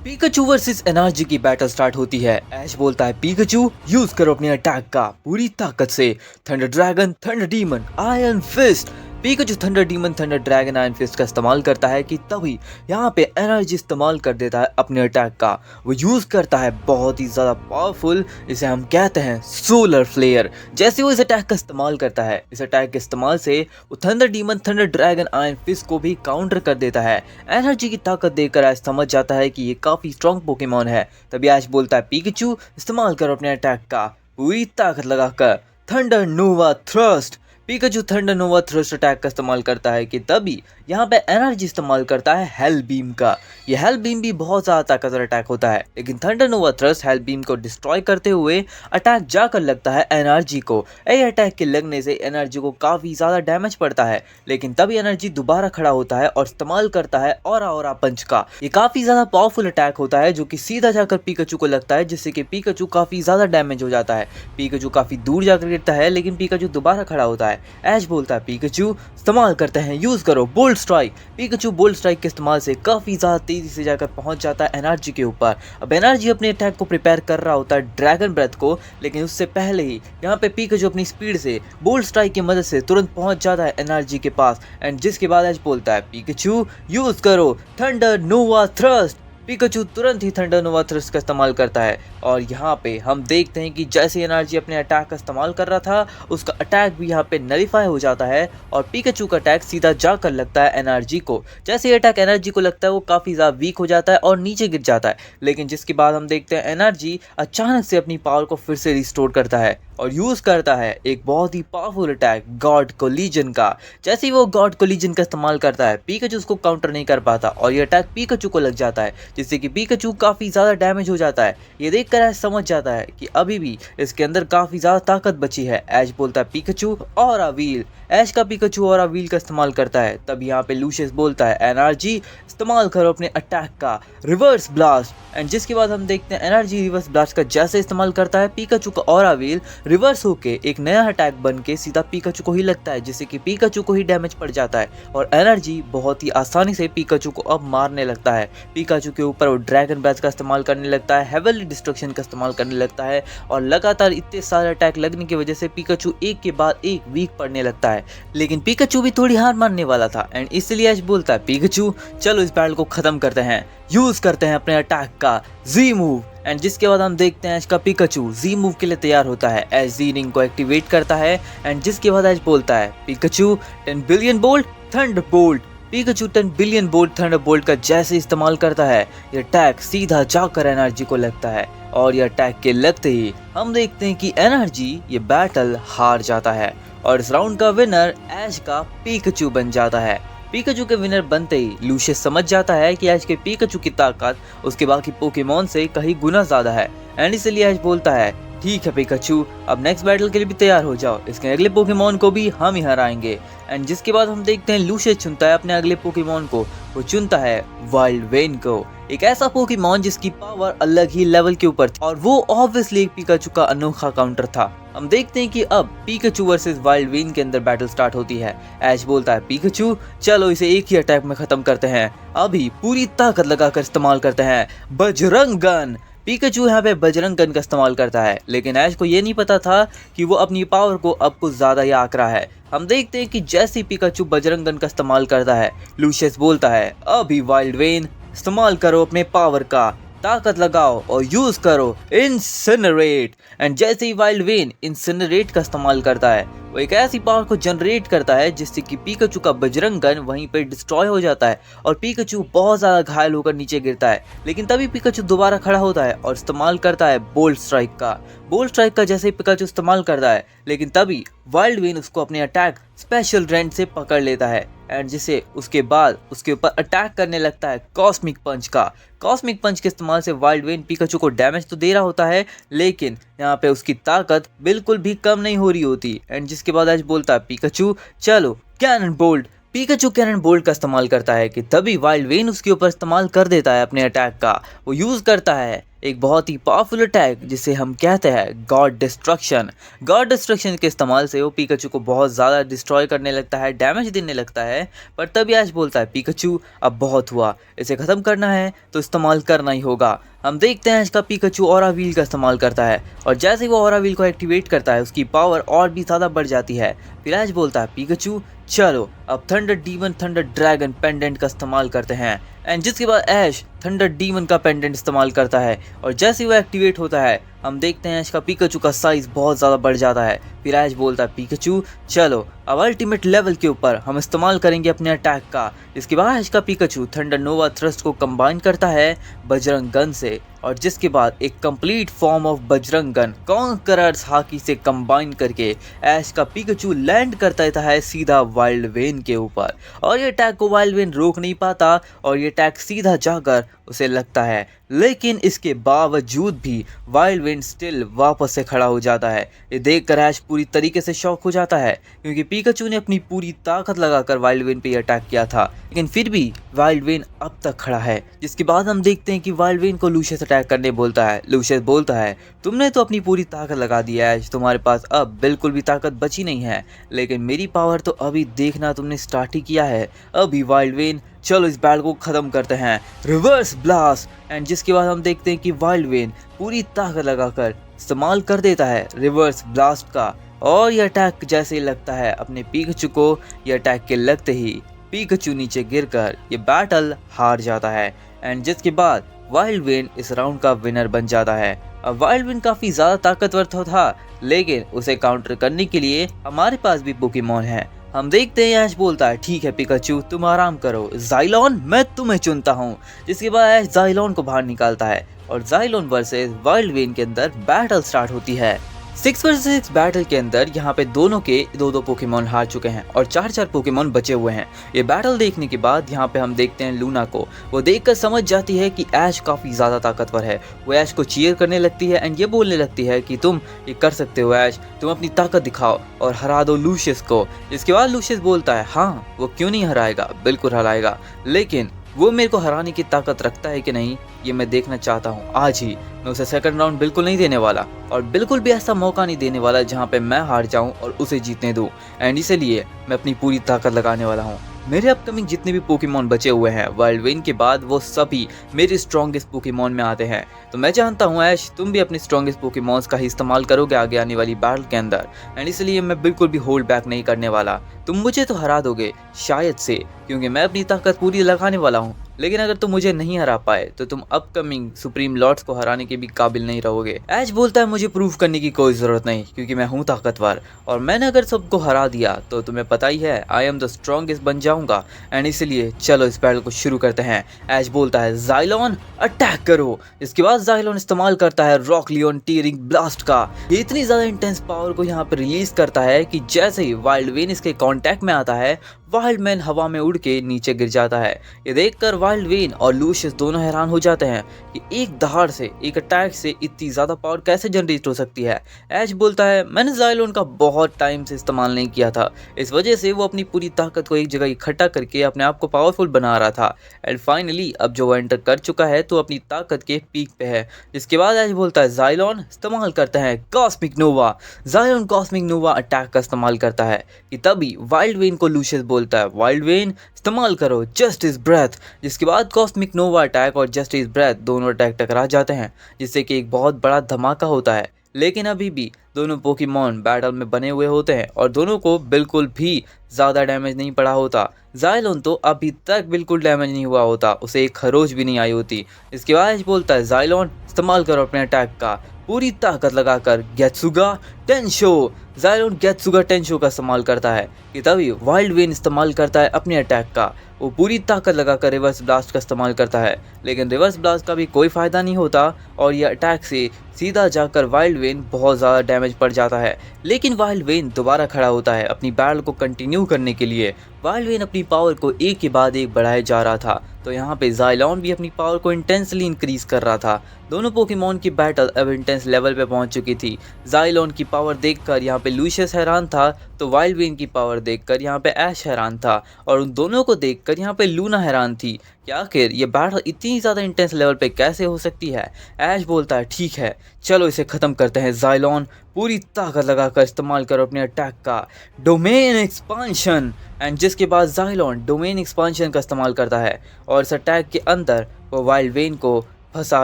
पिकाचू वर्सेस एनर्जी की बैटल स्टार्ट होती है। ऐश बोलता है पिकाचू यूज करो अपने अटैक का पूरी ताकत से thunder dragon thunder demon iron fist. Pikachu thunder demon thunder dragon iron fist का इस्तेमाल करता है कि तभी यहाँ पे एनर्जी इस्तेमाल कर देता है अपने अटैक का। वो यूज करता है बहुत ही ज्यादा पावरफुल, इसे हम कहते हैं सोलर फ्लेयर। जैसे वो इस अटैक का इस्तेमाल करता है, इस अटैक के इस्तेमाल से वो thunder demon thunder dragon iron fist को भी काउंटर कर देता है। एनर्जी की ताकत देखकर ऐश समझ जाता है कि ये काफी स्ट्रॉन्ग पोकेमॉन है। तभी ऐश बोलता है पिकाचू इस्तेमाल करो अपने अटैक का पूरी ताकत लगाकर थंडर नोवा थ्रस्ट। पिकाचू थंडर नोवा थ्रस्ट अटैक का इस्तेमाल करता है कि तभी यहाँ पे एनर्जी इस्तेमाल करता है हेल बीम का। ये हेल बीम भी बहुत ज़्यादा ताकतवर अटैक होता है, लेकिन थंडर नोवा थ्रस्ट हेल बीम को डिस्ट्रॉय करते हुए अटैक जाकर लगता है एनर्जी को। ये अटैक के लगने से एनर्जी को काफ़ी ज़्यादा डैमेज पड़ता है, लेकिन तभी एनर्जी दोबारा खड़ा होता है और इस्तेमाल करता है ऑरा पंच का। ये काफ़ी ज़्यादा पावरफुल अटैक होता है जो कि सीधा जाकर पिकाचू को लगता है, जिससे कि पिकाचू काफ़ी ज़्यादा डैमेज हो जाता है। पिकाचू काफ़ी दूर जाकर गिरता है, लेकिन पिकाचू दोबारा खड़ा होता है। ऐश बोलता है पिकाचू इस्तेमाल करते हैं, यूज करो bolt strike. Pikachu bolt strike के इस्तेमाल से काफी ज्यादा तेजी से जाकर पहुंच जाता है एनर्जी के ऊपर। अब एनर्जी अपने अटैक को प्रिपेयर कर रहा होता है ड्रैगन ब्रेथ को, लेकिन उससे पहले ही यहाँ पे पिकाचू अपनी स्पीड से बोल्ड स्ट्राइक की मदद से तुरंत पहुंच जाता है एनर्जी के पास। एंड जिसके बाद ऐश बोलता है पिकाचू यूज करो थंडर नोवा थ्रस्ट। पिकाचू तुरंत ही थंडर नोवा थ्रस्ट का इस्तेमाल करता है और यहाँ पे हम देखते हैं कि जैसे एनर्जी अपने अटैक का इस्तेमाल कर रहा था, उसका अटैक भी यहाँ पे नलीफाई हो जाता है और पिकाचू का अटैक सीधा जाकर लगता है एनर्जी को। जैसे ये अटैक एनर्जी को लगता है वो काफ़ी ज़्यादा वीक हो जाता है और नीचे गिर जाता है, लेकिन जिसके बाद हम देखते हैं एनर्जी अचानक से अपनी पावर को फिर से रिस्टोर करता है और यूज़ करता है एक बहुत ही पावरफुल अटैक गॉड कोलिजन का। जैसे ही वो गॉड कोलिजन का इस्तेमाल करता है, पिकाचू उसको काउंटर नहीं कर पाता और ये अटैक पिकाचू को लग जाता है, जिससे कि पिकाचू काफ़ी ज़्यादा डैमेज हो जाता है। ये देखकर ऐश समझ जाता है कि अभी भी इसके अंदर काफ़ी ज़्यादा ताकत बची है। ऐश बोलता है पिकाचू ऑरा व्हील। ऐश का पिकाचू ऑरा व्हील का इस्तेमाल करता है, तब यहाँ पे लूशियस बोलता है एनर्जी इस्तेमाल करो अपने अटैक का रिवर्स ब्लास्ट। एंड जिसके बाद हम देखते हैं एनर्जी रिवर्स ब्लास्ट का जैसे इस्तेमाल करता है, पिकाचू का ऑरा व्हील रिवर्स होके एक नया अटैक बन के सीधा पिकाचू को ही लगता है, जिससे कि पिकाचू को ही डैमेज पड़ जाता है और एनर्जी बहुत ही आसानी से पिकाचू को अब मारने लगता है। पिकाचू के ऊपर वो ड्रैगन ब्रेथ का इस्तेमाल करने लगता है, हेवनली डिस्ट्रक्शन का इस्तेमाल करने लगता है और लगातार इतने सारे अटैक लगने की वजह से पिकाचू एक के बाद एक वीक पड़ने लगता है। लेकिन पिकाचू भी थोड़ी हार मानने वाला था एंड इसलिए ऐश बोलता है पिकाचू चलो इस बैटल को खत्म करते हैं, यूज करते हैं अपने अटैक का जी मूव। एंड जिसके बाद हम देखते हैं ऐश का पिकाचू जी मूव के लिए तैयार होता है। ऐश जी रिंग को एक्टिवेट करता है एंड जिसके बाद ऐश बोलता है Pikachu 10 billion bolt thunder bolt. Pikachu 10 billion bolt thunder bolt का जैसे इस्तेमाल करता है, ये अटैक सीधा जाकर एनर्जी को लगता है और ये अटैक के लगते ही हम देखते हैं कि एनर्जी ये बैटल हार जाता है और इस राउंड का विनर ऐश का पिकाचू बन जाता है। पिकाचू के विनर बनते ही लूशियस समझ जाता है कि ऐश के पिकाचू की ताकत उसके बाकी पोकेमॉन से कहीं गुना ज्यादा है एंड इसलिए ऐश बोलता है ठीक है पिकाचू, अब नेक्स्ट बैटल के लिए भी तैयार हो जाओ, इसके अगले पोकेमॉन को भी हम ही हराएंगे। एंड जिसके बाद हम देखते हैं लूशियस चुनता है अपने अगले पोकेमॉन को, वो चुनता है वाइल्ड वेन को, एक ऐसा पोकेमॉन जिसकी पावर अलग ही लेवल के ऊपर थी और वो ऑब्वियसली एक पिकाचू का अनोखा काउंटर था। हम देखते हैं कि अब पिकाचू वर्सेस वाइल्ड वेन के अंदर बैटल स्टार्ट होती है। ऐश बोलता है पिकाचू चलो इसे एक ही अटैक में खत्म करते हैं, अभी पूरी ताकत लगाकर इस्तेमाल करते हैं बजरंग गन। पिकाचू यहाँ पे बजरंग गन का इस्तेमाल करता है, लेकिन ऐश को ये नहीं पता था कि वो अपनी पावर को अब कुछ ज्यादा ही आंक रहा है। हम देखते हैं कि जैसे ही पिकाचू बजरंग गन का इस्तेमाल करता है, लूशियस बोलता है अभी वाइल्ड वेन इस्तेमाल करो अपने पावर का, ताकत लगाओ और यूज करो इंसिनरेट। एंड जैसे ही वाइल्ड वेन इंसिनरेट का इस्तेमाल करता है, वो एक ऐसी पावर को जनरेट करता है जिससे कि पिकाचू का बजरंग गन वहीं पे डिस्ट्रॉय हो जाता है और पिकाचू बहुत ज्यादा घायल होकर नीचे गिरता है। लेकिन तभी पिकाचू दोबारा खड़ा होता है और इस्तेमाल करता है बोल्ड स्ट्राइक का। बोल्ड स्ट्राइक का जैसे ही पिकाचू इस्तेमाल करता है, लेकिन तभी वाइल्ड वेन उसको अपने अटैक स्पेशल रेंज से पकड़ लेता है एंड जिसे उसके बाद उसके ऊपर अटैक करने लगता है कॉस्मिक पंच का। कॉस्मिक पंच के इस्तेमाल से वाइल्ड वेन पिकाचू को डैमेज तो दे रहा होता है, लेकिन यहाँ पे उसकी ताकत बिल्कुल भी कम नहीं हो रही होती। एंड जिसके बाद आज बोलता है पिकाचू चलो cannon bolt. Pikachu cannon bolt का इस्तेमाल करता है कि तभी वाइल्ड वेन उसके ऊपर इस्तेमाल कर देता है अपने अटैक का। वो यूज करता है एक बहुत ही पावरफुल अटैक जिसे हम कहते हैं गॉड डिस्ट्रक्शन। गॉड डिस्ट्रक्शन के इस्तेमाल से वो पिकाचू को बहुत ज़्यादा डिस्ट्रॉय करने लगता है, डैमेज देने लगता है। पर तभी ऐश बोलता है पिकाचू अब बहुत हुआ, इसे ख़त्म करना है तो इस्तेमाल करना ही होगा। हम देखते हैं इसका पिकाचू ऑरा व्हील का इस्तेमाल करता है और जैसे ही वो ऑरा व्हील को एक्टिवेट करता है उसकी पावर और भी ज़्यादा बढ़ जाती है। फिर ऐश बोलता है पिकाचू चलो अब thunder demon thunder dragon pendant का इस्तेमाल करते हैं। एंड जिसके बाद ऐश थंडर डीमन का पेंडेंट इस्तेमाल करता है और जैसे ही वो एक्टिवेट होता है हम देखते हैं ऐश का पिकाचू का साइज बहुत ज़्यादा बढ़ जाता है। फिर ऐश बोलता है पिकाचू चलो अब अल्टीमेट लेवल के ऊपर हम इस्तेमाल करेंगे अपने अटैक का। इसके बाद ऐश का पिकाचू थंडर नोवा थ्रस्ट को कंबाइन करता है बजरंग गन से और जिसके बाद एक complete form of Bajrang gun conquerors hockey से कंबाइन करके ऐश का पिकाचू लैंड करता है सीधा वाइल्ड वेन के ऊपर और ये अटैक को वाइल्ड वेन रोक नहीं पाता और ये अटैक सीधा जाकर उसे लगता है। लेकिन इसके बावजूद भी वाइल्ड वेन स्टिल वापस से खड़ा हो जाता है। ये देखकर ऐश पूरी तरीके से शॉक हो जाता है क्योंकि पिकाचू ने अपनी पूरी ताकत लगाकर वाइल्ड वेन पे अटैक किया था, लेकिन फिर भी वाइल्ड वेन अब तक खड़ा है। जिसके बाद हम देखते हैं कि वाइल्ड वेन को लूशियस अटैक करने बोलता है। लूशियस बोलता है तुमने तो अपनी पूरी ताकत लगा दी है ऐश, तुम्हारे पास अब बिल्कुल भी ताकत बची नहीं है, लेकिन मेरी पावर तो अभी देखना तुमने स्टार्ट ही किया है। अभी वाइल्ड वेन चलो इस बैटल को ख़त्म करते हैं, रिवर्स ब्लास्ट। एंड जिसके बाद हम देखते हैं कि वाइल्ड वेन पूरी ताकत लगाकर इस्तेमाल कर देता है रिवर्स ब्लास्ट का और यह अटैक जैसे ही लगता है अपने पिकाचू को, यह अटैक के लगते ही पिकाचू नीचे गिरकर ये बैटल हार जाता है। एंड जिसके बाद वाइल्ड वेन इस राउंड का विनर बन जाता है। अब वाइल्ड वेन काफ़ी ज़्यादा ताकतवर तो था, लेकिन उसे काउंटर करने के लिए हमारे पास भी पोकेमॉन है। हम देखते हैं ऐश बोलता है ठीक है पिकाचू तुम आराम करो, ज़ाइलोन मैं तुम्हें चुनता हूँ। जिसके बाद ऐश ज़ाइलोन को बाहर निकालता है और ज़ाइलोन वर्सेस वाइल्ड वेन के अंदर बैटल स्टार्ट होती है। 6 वर्सेस 6 बैटल के अंदर यहाँ पे दोनों के दो पोकेमॉन हार चुके हैं और 4 पोकेमॉन बचे हुए हैं। ये बैटल देखने के बाद यहाँ पे हम देखते हैं लूना को, वो देखकर समझ जाती है कि ऐश काफ़ी ज़्यादा ताकतवर है। वो ऐश को चीयर करने लगती है एंड ये बोलने लगती है कि तुम ये कर सकते हो ऐश, तुम अपनी ताकत दिखाओ और हरा दो लूशियस को। इसके बाद लूशियस बोलता है हाँ वो क्यों नहीं हराएगा, बिल्कुल हराएगा, लेकिन वो मेरे को हराने की ताकत रखता है कि नहीं ये मैं देखना चाहता हूँ आज ही। मैं उसे सेकंड राउंड बिल्कुल नहीं देने वाला और बिल्कुल भी ऐसा मौका नहीं देने वाला जहाँ पे मैं हार जाऊँ और उसे जीतने दूँ। एंड इसलिए मैं अपनी पूरी ताकत लगाने वाला हूँ। मेरे अपकमिंग जितने भी पोकेमॉन बचे हुए हैं वाइल्ड वेन के बाद वो सभी मेरे स्ट्रॉन्गेस्ट पोकेमॉन में आते हैं। तो मैं जानता हूँ ऐश तुम भी अपने स्ट्रॉन्गेस्ट पोकेमॉन्स का ही इस्तेमाल करोगे आगे आने वाली बैटल के अंदर। एंड इसलिए मैं बिल्कुल भी होल्ड बैक नहीं करने वाला। तुम मुझे तो हरा दोगे शायद से, क्योंकि मैं अपनी ताकत पूरी लगाने वाला हूँ, लेकिन अगर तुम मुझे नहीं हरा पाए तो तुम अपकमिंग सुप्रीम लॉर्ड्स को हराने के भी काबिल नहीं रहोगे। ऐश बोलता है मुझे प्रूव करने की कोई ज़रूरत नहीं क्योंकि मैं हूँ ताकतवर और मैंने अगर सबको हरा दिया तो तुम्हें पता ही है आई एम द स्ट्रॉन्गेस्ट बन जाऊंगा। एंड इसलिए चलो इस बैटल को शुरू करते हैं। ऐश बोलता है ज़ाइलोन अटैक करो। इसके बाद ज़ाइलोन इस्तेमाल करता है रॉक लियोन टीयरिंग ब्लास्ट का। ये इतनी ज़्यादा इंटेंस पावर को यहाँ पर रिलीज करता है कि जैसे ही वाइल्ड वेन इसके कॉन्टैक्ट में आता है वाइल्ड मैन हवा में उड़ के नीचे गिर जाता है। ये देखकर वाइल्ड वेन और लूशियस दोनों हैरान हो जाते हैं कि एक दहाड़ से एक अटैक से इतनी ज़्यादा पावर कैसे जनरेट हो सकती है। ऐश बोलता है मैंने ज़ाइलोन का बहुत टाइम से इस्तेमाल नहीं किया था, इस वजह से वो अपनी पूरी ताकत को एक जगह इकट्ठा करके अपने आप को पावरफुल बना रहा था। एंड फाइनली अब जो वो एंटर कर चुका है तो अपनी ताकत के पीक पे है। जिसके बाद ऐश बोलता है ज़ाइलोन इस्तेमाल करता है कॉस्मिक नोवा। ज़ाइलोन कॉस्मिक नोवा अटैक का इस्तेमाल करता है कि तभी वाइल्ड वेन को लूशियस बोलता है वाइल्ड वेन इस्तेमाल करो जस्टिस ब्रेथ। जिसके बाद कॉस्मिक नोवा अटैक और जस्टिस ब्रेथ दोनों अटैक टकरा जाते हैं जिससे कि एक बहुत बड़ा धमाका होता है। लेकिन अभी भी दोनों पोकेमॉन बैटल में बने हुए होते हैं और दोनों को बिल्कुल भी ज़्यादा डैमेज नहीं पड़ा होता। ज़ाइलोन तो अभी तक बिल्कुल डैमेज नहीं हुआ होता, उसे एक खरोच भी नहीं आई होती। इसके बाद बोलता है ज़ाइलोन इस्तेमाल करो अपने अटैक का पूरी ताकत लगाकर गेत्सुगा टेंशो। ज़ाइलोन गेत्सुगा टेंशो का इस्तेमाल करता है कि तभी वाइल्ड वेन इस्तेमाल करता है अपने अटैक का। वो पूरी ताकत लगाकर रिवर्स ब्लास्ट का इस्तेमाल करता है, लेकिन रिवर्स ब्लास्ट का भी कोई फ़ायदा नहीं होता और यह अटैक से सीधा जाकर वाइल्ड वेन बहुत ज़्यादा डैमेज पड़ जाता है। लेकिन वाइल्ड वेन दोबारा खड़ा होता है अपनी बैटल को कंटिन्यू करने के लिए। वाइल्ड वेन अपनी पावर को एक के बाद एक बढ़ाए जा रहा था, तो यहाँ पे ज़ाइलोन भी अपनी पावर को इंटेंसली इंक्रीज़ कर रहा था। दोनों पोकेमॉन की बैटल अब इंटेंस लेवल पे पहुँच चुकी थी। ज़ाइलोन की पावर देखकर यहाँ पे लूशियस हैरान था, तो वाइल्ड वेन की पावर देखकर यहाँ पे ऐश हैरान था, और उन दोनों को देखकर यहाँ पे लूना हैरान थी कि आखिर ये बैटल इतनी ज़्यादा इंटेंस लेवल पे कैसे हो सकती है। ऐश बोलता है ठीक है चलो इसे ख़त्म करते हैं। ज़ाइलोन पूरी ताकत लगाकर इस्तेमाल करो अपने अटैक का डोमेन एक्सपांशन, एंड जिसके बाद ज़ाइलोन डोमेन एक्सपांशन का इस्तेमाल करता है और इस अटैक के अंदर वो वाइल्ड वेन को फंसा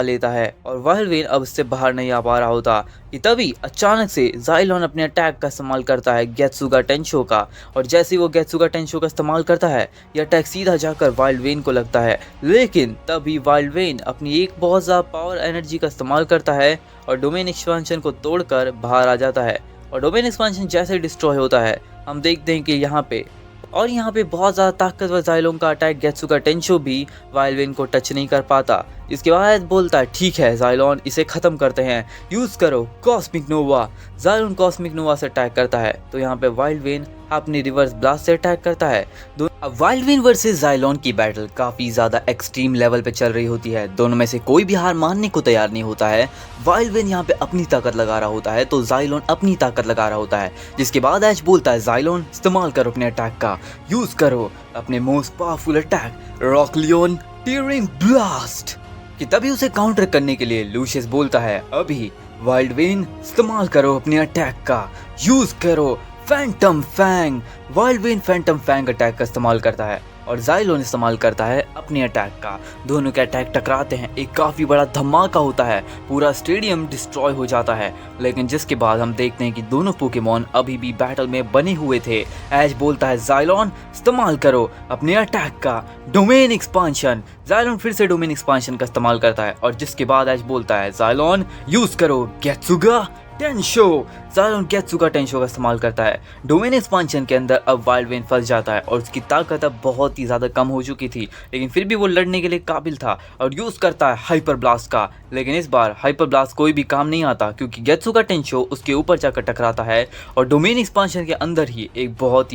लेता है, और वाइल्ड वेन अब इससे बाहर नहीं आ पा रहा होता कि तभी अचानक से ज़ाइलोन अपने अटैक का इस्तेमाल करता है गेत्सुगा टेंशो का, और जैसे ही वो गेत्सुगा टेंशो का इस्तेमाल करता है यह अटैक सीधा जाकर वाइल्ड वेन को लगता है, लेकिन तभी वाइल्ड वेन अपनी एक बहुत ज़्यादा पावर एनर्जी का इस्तेमाल करता है और डोमेन एक्सपांशन को तोड़कर बाहर आ जाता है। और डोमेन एक्सपांशन जैसे डिस्ट्रॉय होता है हम देखते हैं कि यहाँ पे बहुत ज़्यादा ताकतवर ज़ाइलोन का अटैक गेत्सुगा टेंशो भी वाइल्ड वेन को टच नहीं कर पाता। इसके बाद बोलता है ठीक है ज़ाइलोन इसे ख़त्म करते हैं, यूज़ करो कॉस्मिक नोवा। ज़ाइलोन कॉस्मिक नोवा से अटैक करता है तो यहाँ पे वाइल्ड वेन अपनी रिवर्स ब्लास्ट से अटैक करता है। अब वाइल्ड वेन वर्सेस ज़ाइलोन की बैटल काफ़ी ज़्यादा एक्सट्रीम लेवल पे चल रही होती है। दोनों में से कोई भी हार मानने को तैयार नहीं होता है। वाइल्ड वेन यहाँ पे अपनी ताकत लगा रहा होता है तो ज़ाइलोन अपनी ताकत लगा रहा होता है। जिसके बाद ऐश बोलता है ज़ाइलोन इस्तेमाल करो अपने अटैक का, यूज़ करो अपने most powerful attack Rocklion tearing blast. कि तभी उसे काउंटर करने के लिए लूशियस बोलता है अभी वाइल्ड वेन इस्तेमाल करो अपने अटैक का, यूज़ करो phantom fang. Wild wyvern phantom fang attack का इस्तेमाल करता है और ज़ाइलोन इस्तेमाल करता है अपने अटैक का। दोनों के अटैक टकराते हैं, एक काफ़ी बड़ा धमाका होता है, पूरा स्टेडियम डिस्ट्रॉय हो जाता है। लेकिन जिसके बाद हम देखते हैं कि दोनों पोकेमॉन अभी भी बैटल में बने हुए थे। ऐश बोलता है ज़ाइलोन इस्तेमाल करो अपने अटैक का डोमेन एक्सपांशन। ज़ाइलोन फिर से डोमेन एक्सपांशन का इस्तेमाल करता है और जिसके बाद ऐश बोलता है ज़ाइलोन यूज़ करो गेत्सुगा टेंशो। ज़ाइलोन गेत्सुगा टेंशो का इस्तेमाल करता है। डोमेन एक्सपांशन के अंदर अब वाइल्ड वेन फंस जाता है और उसकी ताकत अब बहुत ही ज़्यादा कम हो चुकी थी, लेकिन फिर भी वो लड़ने के लिए काबिल था और यूज़ करता है हाइपर ब्लास्ट का। लेकिन इस बार हाइपर ब्लास्ट कोई भी काम नहीं आता क्योंकि गेत्सुगा टेंशो उसके ऊपर जाकर टकराता है और डोमेन एक्सपांशन के अंदर ही एक बहुत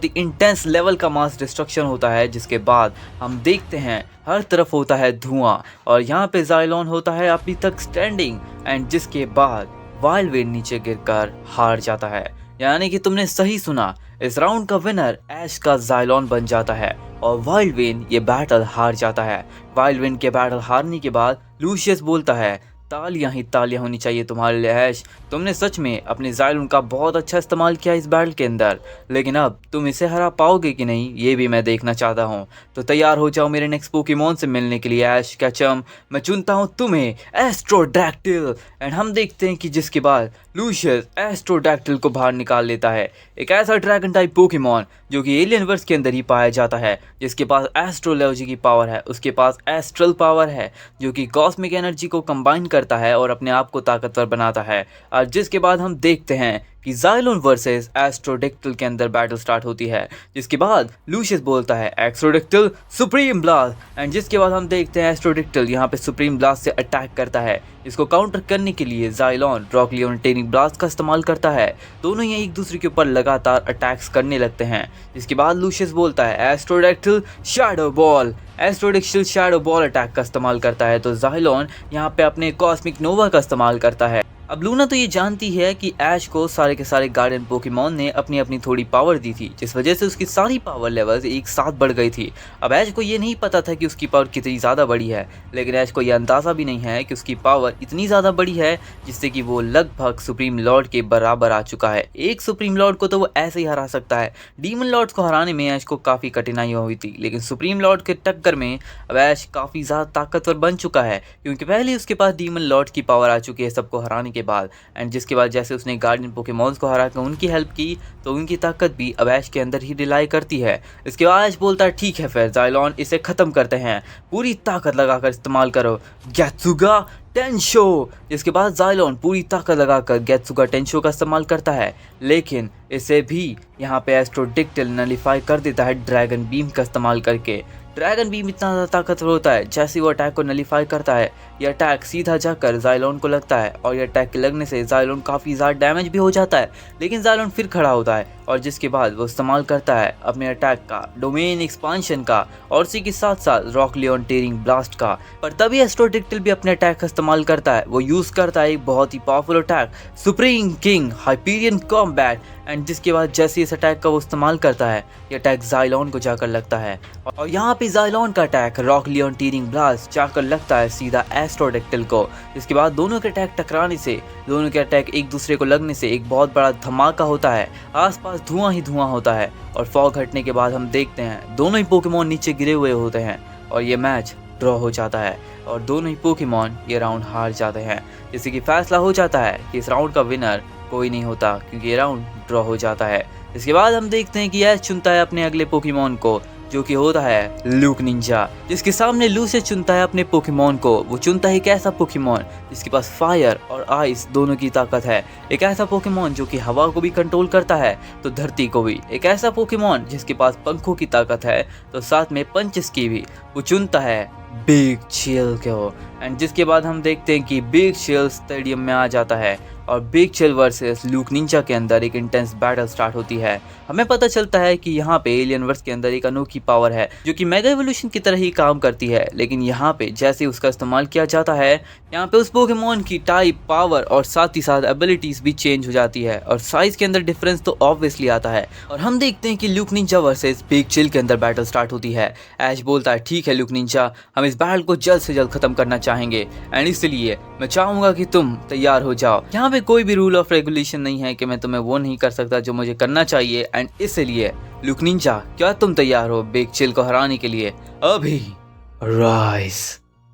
ही इंटेंस लेवल का मास डिस्ट्रक्शन होता है। जिसके बाद हम देखते हैं हर तरफ होता है धुआं और यहाँ पे ज़ाइलोन होता है अभी तक स्टैंडिंग, एंड जिसके बाद वाइल्ड वेन नीचे गिरकर हार जाता है। यानी कि तुमने सही सुना, इस राउंड का विनर ऐश का ज़ाइलोन बन जाता है और वाइल्ड वेन ये बैटल हार जाता है। वाइल्ड वेन के बैटल हारने के बाद लूशियस बोलता है तालियां ही तालियां होनी चाहिए तुम्हारे लिए ऐश, तुमने सच में अपने ज़ाइलोन का बहुत अच्छा इस्तेमाल किया इस बैटल के अंदर, लेकिन अब तुम इसे हरा पाओगे कि नहीं ये भी मैं देखना चाहता हूँ। तो तैयार हो जाओ मेरे नेक्स्ट पोकेमॉन से मिलने के लिए ऐश कैचम। मैं चुनता हूँ तुम्हें एस्ट्रोडैक्टिल। एंड हम देखते हैं कि जिसके बाद लूशियस एस्ट्रोडैक्टिल को बाहर निकाल लेता है, एक ऐसा ड्रैगन टाइप पोकेमॉन जो कि एलियन वर्स के अंदर ही पाया जाता है, जिसके पास एस्ट्रोलॉजी की पावर है, उसके पास एस्ट्रल पावर है जो कि कॉस्मिक एनर्जी को कंबाइन करता है और अपने आप को ताकतवर बनाता है। और जिसके बाद हम देखते हैं कि ज़ाइलोन वर्सेस एस्ट्रोडैक्टिल के अंदर बैटल स्टार्ट होती है, जिसके बाद लूशियस बोलता है एस्ट्रोडैक्टिल सुप्रीम ब्लास्ट, एंड जिसके बाद हम देखते हैं एस्ट्रोडैक्टिल यहाँ पे सुप्रीम ब्लास्ट से अटैक करता है। इसको काउंटर करने के लिए ज़ाइलोन रॉकलियन टेनिंग ब्लास्ट का इस्तेमाल करता है। दोनों ये एक दूसरे के ऊपर लगातार अटैक्स करने लगते हैं। जिसके बाद लूशियस बोलता है Astrodactyl shadow ball. Astrodactyl shadow ball attack का इस्तेमाल करता है तो ज़ाइलोन यहाँ पे अपने कॉस्मिक नोवा का इस्तेमाल करता है। अब लूना तो ये जानती है कि ऐश को सारे के सारे गार्डियन पोकेमॉन ने अपनी अपनी थोड़ी पावर दी थी, जिस वजह से उसकी सारी पावर लेवल्स एक साथ बढ़ गई थी। अब ऐश को ये नहीं पता था कि उसकी पावर कितनी ज़्यादा बड़ी है, लेकिन ऐश को ये अंदाज़ा भी नहीं है कि उसकी पावर इतनी ज़्यादा बड़ी है जिससे कि वो लगभग सुप्रीम लॉर्ड के बराबर आ चुका है। एक सुप्रीम लॉर्ड को तो वो ऐसे ही हरा सकता है। डीमन लॉर्ड्स को हराने में ऐश को काफ़ी कठिनाई हुई थी, लेकिन सुप्रीम लॉर्ड के टक्कर में अब ऐश काफ़ी ज़्यादा ताकतवर बन चुका है, क्योंकि पहले उसके पास डीमन लॉर्ड की पावर आ चुकी है सबको हराने के बाद। एंड जिसके बाद जैसे उसने गार्डियन पोकेमॉन्स को हरा कर उनकी हेल्प की तो उनकी ताकत भी अब ऐश के अंदर ही रिलाई करती है। इसके बाद ऐश बोलता है ठीक है फिर ज़ाइलोन इसे ख़त्म करते हैं, पूरी ताकत लगाकर इस्तेमाल करो गेत्सुगा टेंशो। जिसके बाद ज़ाइलोन पूरी ताकत लगाकर गेत्सुगा टेंशो का इस्तेमाल करता है, लेकिन इसे भी यहाँ पे एस्ट्रोडैक्टिल नलीफाई कर देता है ड्रैगन बीम का इस्तेमाल करके। ड्रैगन बीम इतना ज़्यादा ताकतवर होता है, जैसे वो अटैक को नलीफाई करता है यह अटैक सीधा जाकर जाइलोन को लगता है और यह अटैक के लगने से जाइलोन काफ़ी ज़्यादा डैमेज भी हो जाता है। लेकिन जाइलोन फिर खड़ा होता है और जिसके बाद वो इस्तेमाल करता है अपने अटैक का, डोमेन एक्सपांशन का और उसी के साथ साथ रॉक लियोन टेरिंग ब्लास्ट का। पर तभी एस्ट्रोडिक्टिल भी अपने अटैक का इस्तेमाल करता है। वो यूज़ करता है एक बहुत ही powerful attack, supreme king Hyperion combat, and जिसके बाद जैसे इस अटैक का वो इस्तेमाल करता है ये अटैक जाइलोन को जाकर लगता है और यहाँ पे जाइलोन का attack Rock Leone tearing blast जाकर लगता है सीधा एस्ट्रोडेक्टिल को। जिसके बाद दोनों के अटैक टकराने से, दोनों के अटैक एक दूसरे को लगने से एक बहुत बड़ा धमाका होता है, आसपास धुआं ही धुआं होता है और फॉग हटने के बाद हम देखते हैं दोनों ही पोकेमॉन नीचे गिरे हुए होते हैं और ये मैच ड्रॉ हो जाता है और दोनों ही पोकेमॉन ये राउंड हार जाते हैं। जैसे कि फैसला हो जाता है कि इस राउंड का विनर कोई नहीं होता क्योंकि ये राउंड ड्रॉ हो जाता है। इसके बाद हम देखते हैं कि ऐश चुनता है अपने अगले पोकेमॉन को, जो कि होता है लूक निंजा, जिसके सामने लूसियस चुनता है अपने पोकेमॉन को। वो चुनता है एक ऐसा पोकेमॉन जिसके पास फायर और आइस दोनों की ताकत है, एक ऐसा पोकेमॉन जो कि हवा को भी कंट्रोल करता है तो धरती को भी, एक ऐसा पोकेमॉन जिसके पास पंखों की ताकत है तो साथ में पंचेस की भी। वो चुनता है बिग चिल को एंड जिसके बाद हम देखते हैं कि बिग चिल स्टेडियम में आ जाता है और big chill versus look Ninja के अंदर एक इंटेंस बैटल स्टार्ट होती है। हमें पता चलता है कि यहाँ पे एलियन वर्स के अंदर एक अनोखी पावर है जो कि मेगा एवोल्यूशन की तरह ही काम करती है, लेकिन यहाँ पे जैसे उसका इस्तेमाल किया जाता है यहाँ पे उस पोकेमॉन की टाइप, पावर और साथ ही साथ एबिलिटीज भी चेंज हो जाती है और साइज के अंदर डिफरेंस तो ऑब्वियसली आता है। और हम देखते हैं कि look Ninja versus big chill के अंदर बैटल स्टार्ट होती है। ऐश बोलता है ठीक है लूक निंजा, हम इस बैटल को जल्द से जल्द खत्म करना चाहेंगे एंड इसलिए मैं चाहूंगा कि तुम तैयार हो जाओ। यहाँ पे कोई भी रूल ऑफ रेगुलेशन नहीं है कि मैं तुम्हें वो नहीं कर सकता जो मुझे करना चाहिए एंड इसलिए लूक निंजा क्या तुम तैयार हो बिग चिल को हराने के लिए? अभी राइज।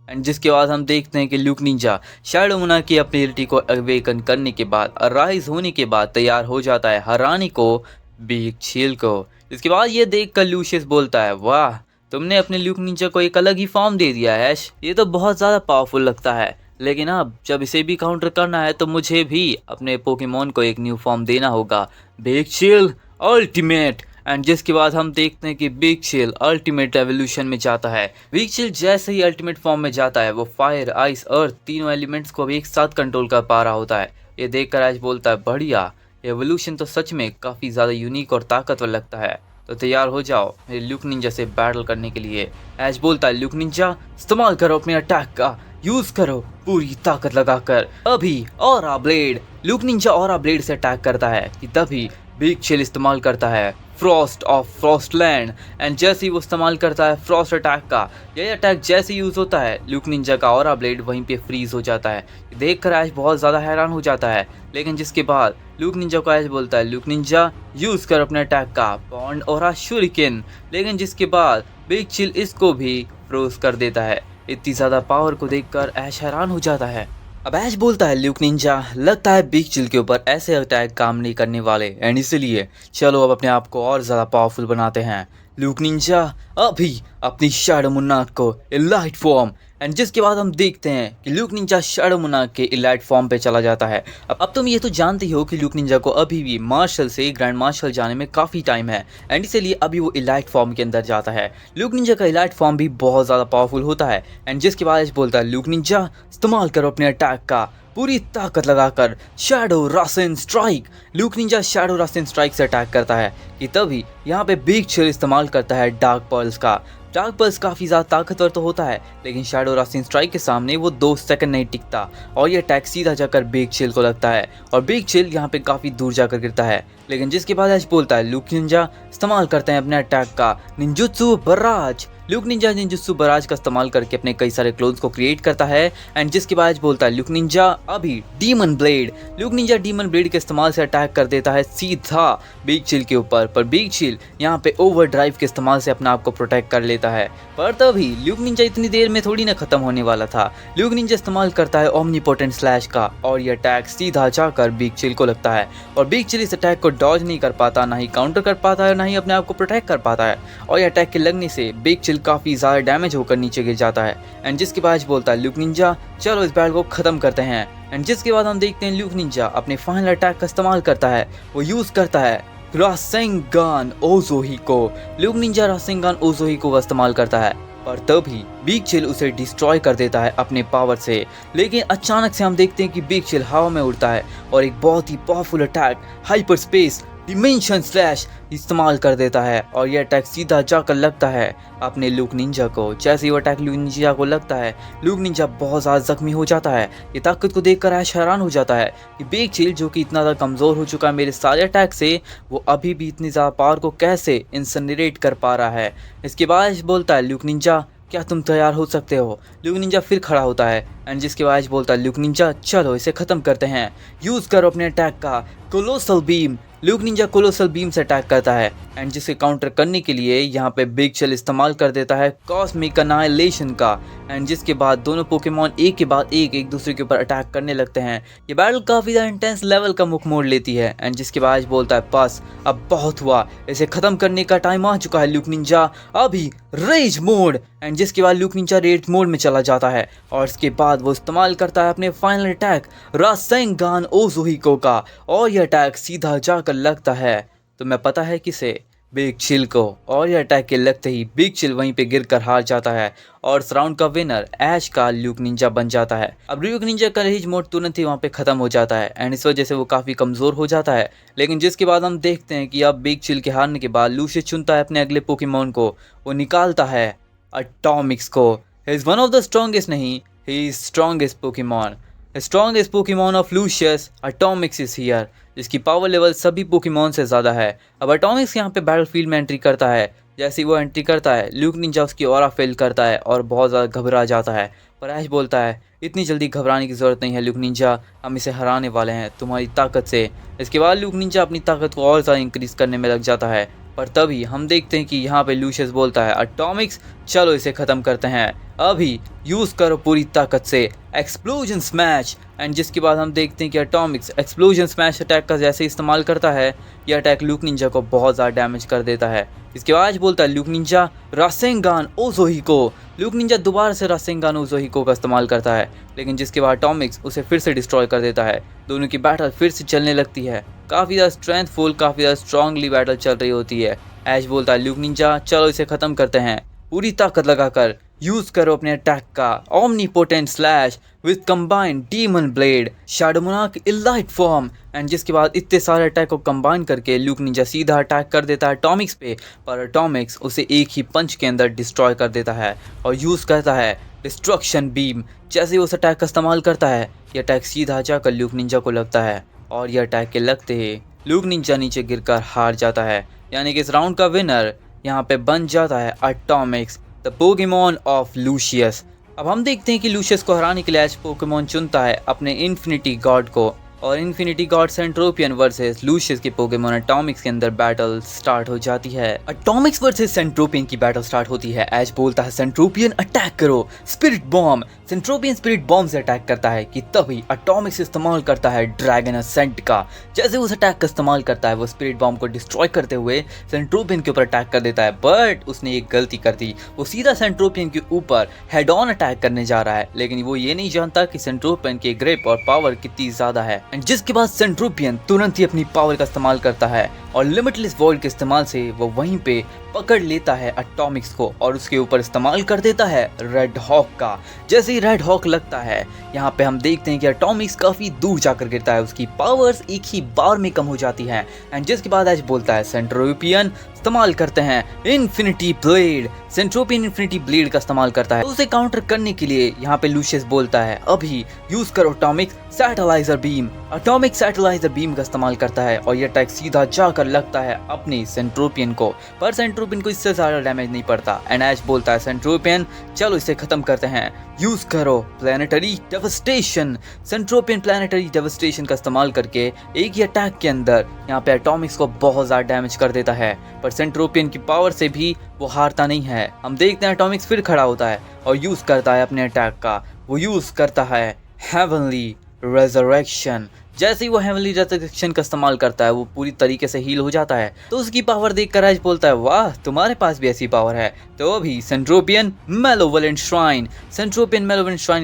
एंड जिसके बाद हम देखते हैं कि लूक निंजा शैडो मुना की अपनी एबिलिटी को अवेकन करने के बाद, राइज होने के बाद तैयार हो जाता है हराने को बिग चिल को। इसके बाद ये देख कर लूशियस बोलता है वाह, तुमने अपने लूक निंजा को एक अलग ही फॉर्म दे दिया है ऐश, ये तो बहुत ज़्यादा पावरफुल लगता है, लेकिन अब जब इसे भी काउंटर करना है तो मुझे भी अपने पोकेमॉन को एक न्यू फॉर्म देना होगा, बिग चिल अल्टीमेट। एंड जिसके बाद हम देखते हैं कि बिग चिल अल्टीमेट एवोल्यूशन में जाता है। बिग चिल जैसे ही अल्टीमेट फॉर्म में जाता है वो फायर, आइस, अर्थ तीनों एलिमेंट्स को भी एक साथ कंट्रोल कर पा रहा होता है। ये देखकर ऐश बोलता है बढ़िया, एवोल्यूशन तो सच में काफ़ी ज़्यादा यूनिक और ताकतवर लगता है, तो तैयार हो जाओ मेरे लूक निंजा से बैटल करने के लिए। ऐश बोलता है लूक निंजा इस्तेमाल करो अपने अटैक का, यूज करो पूरी ताकत लगाकर अभी aura blade. Look Ninja aura blade से अटैक करता है कि तभी बिग चिल इस्तेमाल करता है फ्रॉस्ट ऑफ फ्रॉस्टलैंड एंड जैसे ही वो इस्तेमाल करता है फ्रॉस्ट अटैक का, यही अटैक जैसे यूज होता है लूक निंजा का ऑरा ब्लेड वहीं पे फ्रीज हो जाता है। देखकर ऐश बहुत ज़्यादा हैरान हो जाता है, लेकिन जिसके बाद लूक निंजा को ऐश बोलता है लूक निंजा यूज कर अपने अटैक का बॉन्ड ऑरा शूरिकेन, लेकिन जिसके बाद बिग चिल इसको भी फ्रोज कर देता है। इतनी ज़्यादा पावर को देखकर ऐश हैरान हो जाता है। अब ऐश बोलता है लूक निंजा लगता है बिग चिल के ऊपर ऐसे अटैक काम नहीं करने वाले एंड इसलिए चलो अब अपने आप को और ज़्यादा पावरफुल बनाते हैं। लूक निंजा अभी अपनी शैडो मुन्नाक को इलाइट फॉर्म एंड जिसके बाद हम देखते हैं कि लूक निंजा शैडो मुन्नाक के इलाइट फॉर्म पे चला जाता है। अब तुम ये तो जानते ही हो कि लूक निंजा को अभी भी मार्शल से ग्रैंड मार्शल जाने में काफ़ी टाइम है एंड इसलिए अभी वो इलाइट फॉर्म के अंदर जाता है। लूक निंजा का इलाइट फॉर्म भी बहुत ज़्यादा पावरफुल होता है एंड जिसके बाद ऐश बोलता है लूक निंजा इस्तेमाल करो अपने अटैक का पूरी ताकत लगाकर shadow Rasen strike. Luke ninja shadow Rasen strike से अटैक करता है कि तभी यहाँ पे बिग चिल इस्तेमाल करता है डार्क पर्ल्स का। डार्क पर्ल्स काफ़ी ज़्यादा ताकतवर तो होता है, लेकिन शैडो रासेन स्ट्राइक के सामने वो 2 सेकंड नहीं टिकता और ये अटैक सीधा जाकर बिग चिल को लगता है और बिग चिल यहाँ पे काफ़ी दूर जाकर गिरता है। लेकिन जिसके बाद ऐश बोलता है लूक निंजा इस्तेमाल करते हैं अपने अटैक का ninjutsu barrage. Look Ninja ninjutsu barrage का इस्तेमाल करके अपने कई सारे क्लोन्स को क्रिएट करता है एंड जिसके बाद बोलता है लूक निंजा अभी demon blade. Look Ninja demon blade के इस्तेमाल से अटैक कर देता है सीधा बिग चिल के ऊपर, पर बिग चिल यहाँ पे ओवर ड्राइव के इस्तेमाल से अपने आप को प्रोटेक्ट कर लेता है। पर तभी लूक निंजा इतनी देर में थोड़ी ना खत्म होने वाला था। लूक निंजा इस्तेमाल करता है ओमनीपोटेंट स्लैश का और ये अटैक सीधा जाकर बिग चिल को लगता है और बिग चिल इस अटैक को डॉज नहीं कर पाता, ना ही काउंटर कर पाता है, ना ही अपने आप को प्रोटेक्ट कर पाता है और ये अटैक के लगने से बिग चिल काफ़ी ज़्यादा डैमेज होकर नीचे गिर जाता है एंड जिसके बाद बोलता है लूक निंजा चलो इस बैटल को ख़त्म करते हैं एंड जिसके बाद हम देखते हैं लूक निंजा अपने फाइनल अटैक का इस्तेमाल करता है। वो यूज़ करता है रासेंगान ओज़ोहिको। ल्यूक निंजा रासेंगान ओज़ोहिको का इस्तेमाल करता है, पर तभी बिग चिल उसे डिस्ट्रॉय कर देता है अपने पावर से। लेकिन अचानक से हम देखते हैं कि बिग चिल हवा में उड़ता है और एक बहुत ही powerful attack hyper space dimension slash इस्तेमाल कर देता है, और यह अटैक सीधा जाकर लगता है अपने ल्यूक निंजा को। जैसे ही वो अटैक ल्यूक निंजा को लगता है, ल्यूक निंजा बहुत ज़्यादा जख्मी हो जाता है। ये ताकत को देखकर ऐश हैरान हो जाता है कि बिग चिल जो कि इतना ज़्यादा कमज़ोर हो चुका है मेरे सारे अटैक से, वो अभी भी इतनी ज़्यादा पावर को कैसे इंसनरेट कर पा रहा है। इसके बाद ऐश बोलता है, ल्यूक निंजा क्या तुम तैयार हो सकते हो? ल्यूक निंजा फिर खड़ा होता है एंड जिसके बाद ऐश बोलता है, ल्यूक निंजा चलो इसे ख़त्म करते हैं, यूज़ करो अपने अटैक का colossal beam. Luke Ninja colossal beam से अटैक करता है एंड जिसे काउंटर करने के लिए यहाँ पे बिग चिल इस्तेमाल कर देता है कॉस्मिक अनाइलेशन का, एंड जिसके बाद दोनों पोकेमॉन एक के बाद एक दूसरे के ऊपर अटैक करने लगते हैं। ये बैटल काफ़ी ज़्यादा इंटेंस लेवल का मुख मोड़ लेती है एंड जिसके बाद बोलता है, बस अब बहुत हुआ, इसे ख़त्म करने का टाइम आ चुका है ल्यूक निंजा, अभी रेज मोड। एंड जिसके बाद ल्यूक निंजा रेज मोड में चला जाता है और इसके बाद वो इस्तेमाल करता है अपने फाइनल अटैक रासेंगान ओज़ोहिको का, और यह अटैक सीधा जाकर लगता है तुम्हें पता है किसे? बिग चिल को। और यह अटैक के लगते ही बिग चिल वहीं पे गिरकर हार जाता है और इस राउंड का विनर ऐश का ल्यूक निंजा बन जाता है। अब ल्यूक निंजा का रेज मोड तुरंत ही वहाँ पे ख़त्म हो जाता है एंड इस वजह से वो काफ़ी कमज़ोर हो जाता है। लेकिन जिसके बाद हम देखते हैं कि अब बिग चिल के हारने के बाद लूशियस चुनता है अपने अगले पोकेमॉन को, वो निकालता है अटॉमिक्स को। He is one of the strongest नहीं, he is strongest Pokemon. Strongest Pokemon of Lucius Atomix is here, जिसकी पावर लेवल सभी पोकेमॉन से ज़्यादा है। अब अटॉमिक्स यहाँ पे बैटलफील्ड में एंट्री करता है। जैसे ही वो एंट्री करता है, ल्यूक निंजा उसकी ऑरा फील करता है और बहुत ज़्यादा घबरा जाता है। पर ऐश बोलता है, इतनी जल्दी घबराने की ज़रूरत नहीं है ल्यूक निंजा, हम इसे हराने वाले हैं तुम्हारी ताकत से। इसके बाद ल्यूक निंजा अपनी ताकत को और ज़्यादा इंक्रीज़ करने में लग जाता है। पर तभी हम देखते हैं कि यहाँ पे लूशियस बोलता है, अटॉमिक्स चलो इसे ख़त्म करते हैं, अभी यूज़ करो पूरी ताकत से एक्सप्लोजन स्मैश। एंड जिसके बाद हम देखते हैं कि अटॉमिक्स एक्सप्लोजन स्मैश अटैक का जैसे इस्तेमाल करता है, यह अटैक ल्यूक निंजा को बहुत ज़्यादा डैमेज कर देता है। इसके बाद बोलता है, Luke Ninja Rasengan ओज़ोहिको। Luke Ninja दोबारा से रासेंगान ओज़ोहिको का इस्तेमाल करता है, लेकिन जिसके बाद अटॉमिक्स उसे फिर से डिस्ट्रॉय कर देता है। दोनों की बैटल फिर से चलने लगती है, काफ़ी ज़्यादा स्ट्रेंथफुल, काफ़ी ज़्यादा स्ट्रांगली बैटल चल रही होती है। ऐश बोलता है, ल्यूक निंजा चलो इसे ख़त्म करते हैं, पूरी ताकत लगाकर यूज़ करो अपने अटैक का omnipotent slash with combined demon blade shadow monarch elite form. And जिसके बाद इतने सारे अटैक को कंबाइन करके ल्यूक निंजा सीधा अटैक कर देता है अटॉमिक्स पे, पर अटॉमिक्स उसे एक ही पंच के अंदर डिस्ट्रॉय कर देता है और यूज़ करता है डिस्ट्रक्शन बीम। जैसे ही उस अटैक का इस्तेमाल करता है, यह अटैक सीधा जाकर ल्यूक निंजा को लगता है और यह अटैक के लगते ही ल्यूक निंजा नीचे गिरकर हार जाता है। यानी कि इस राउंड का विनर यहाँ पे बन जाता है अटॉमिक्स, द पोकेमॉन ऑफ लूशियस। अब हम देखते हैं कि लूशियस को हराने के लिए ऐश पोकेमॉन चुनता है अपने इन्फिनिटी गॉड को, और इन्फिनिटी गॉड सेंट्रोपियन वर्सेस लूशियस के पोकेमॉन अटॉमिक्स के अंदर बैटल स्टार्ट हो जाती है। अटॉमिक्स वर्सेस सेंट्रोपियन की बैटल स्टार्ट होती है। ऐश बोलता है, सेंट्रोपियन अटैक करो स्पिरिट बॉम्ब। सेंट्रोपियन स्पिरिट बॉम्ब से अटैक करता है कि तभी अटॉमिक्स इस्तेमाल करता है ड्रैगन असेंट का। जैसे उस अटैक का इस्तेमाल करता है, वो स्पिरिट बॉम्ब को डिस्ट्रॉय करते हुए सेंट्रोपियन के ऊपर अटैक कर देता है, बट उसने एक गलती कर दी, वो सीधा सेंट्रोपियन के ऊपर हेड ऑन अटैक करने जा रहा है, लेकिन वो ये नहीं जानता कि सेंट्रोपियन की ग्रिप और पावर कितनी ज्यादा है। जिसके बाद सेंट्रोपियन तुरंत ही अपनी पावर का इस्तेमाल करता है और लिमिटलेस वॉइड के इस्तेमाल से वो वहीं पे पकड़ लेता है अटॉमिक्स को और उसके ऊपर इस्तेमाल कर देता है रेड हॉक का। जैसे ही रेड हॉक लगता है, यहाँ पे हम देखते हैं कि अटॉमिक्स काफी दूर जाकर गिरता है, उसकी पावर्स एक ही बार में कम हो जाती हैं। एंड जिसके बाद ऐश बोलता है, सेंट्रोपियन इस्तेमाल करते हैं इन्फिनिटी ब्लेड। सेंट्रोपियन इन्फिनिटी ब्लेड का इस्तेमाल करता है, तो उसे काउंटर करने के लिए यहाँ पे लूशियस बोलता है, अभी यूज करो अटॉमिक सैटेलाइजर बीम। अटॉमिक सैटेलाइजर बीम का इस्तेमाल करता है और यह अटैक सीधा जाकर लगता है अपनी सेंट्रोपियन को, पर सेंट्रोपियन को इससे ज्यादा डैमेज नहीं पड़ता। एंड ऐश बोलता है, सेंट्रोपियन चलो इसे खत्म करते हैं, यूज करो प्लैनेटरी डेवस्टेशन। सेंट्रोपियन प्लैनेटरी डेवस्टेशन का इस्तेमाल करके एक ही अटैक के अंदर यहाँ पे अटॉमिक्स को बहुत ज्यादा डैमेज कर देता है, पर सेंट्रोपियन की पावर से भी वो हारता नहीं है। हम देखते हैं अटॉमिक्स फिर खड़ा होता है और यूज करता है अपने अटैक का, वो यूज करता है हेवनली रेजरेक्शन। जैसे ही वो हेवनली रेजरेक्शन का इस्तेमाल करता है वो पूरी तरीके से हील हो जाता है। तो उसकी पावर देखकर ऐश बोलता है वाह तुम्हारे पास भी ऐसी पावर है। तो अभी सेंट्रोपियन मेलोवोलेंट श्राइन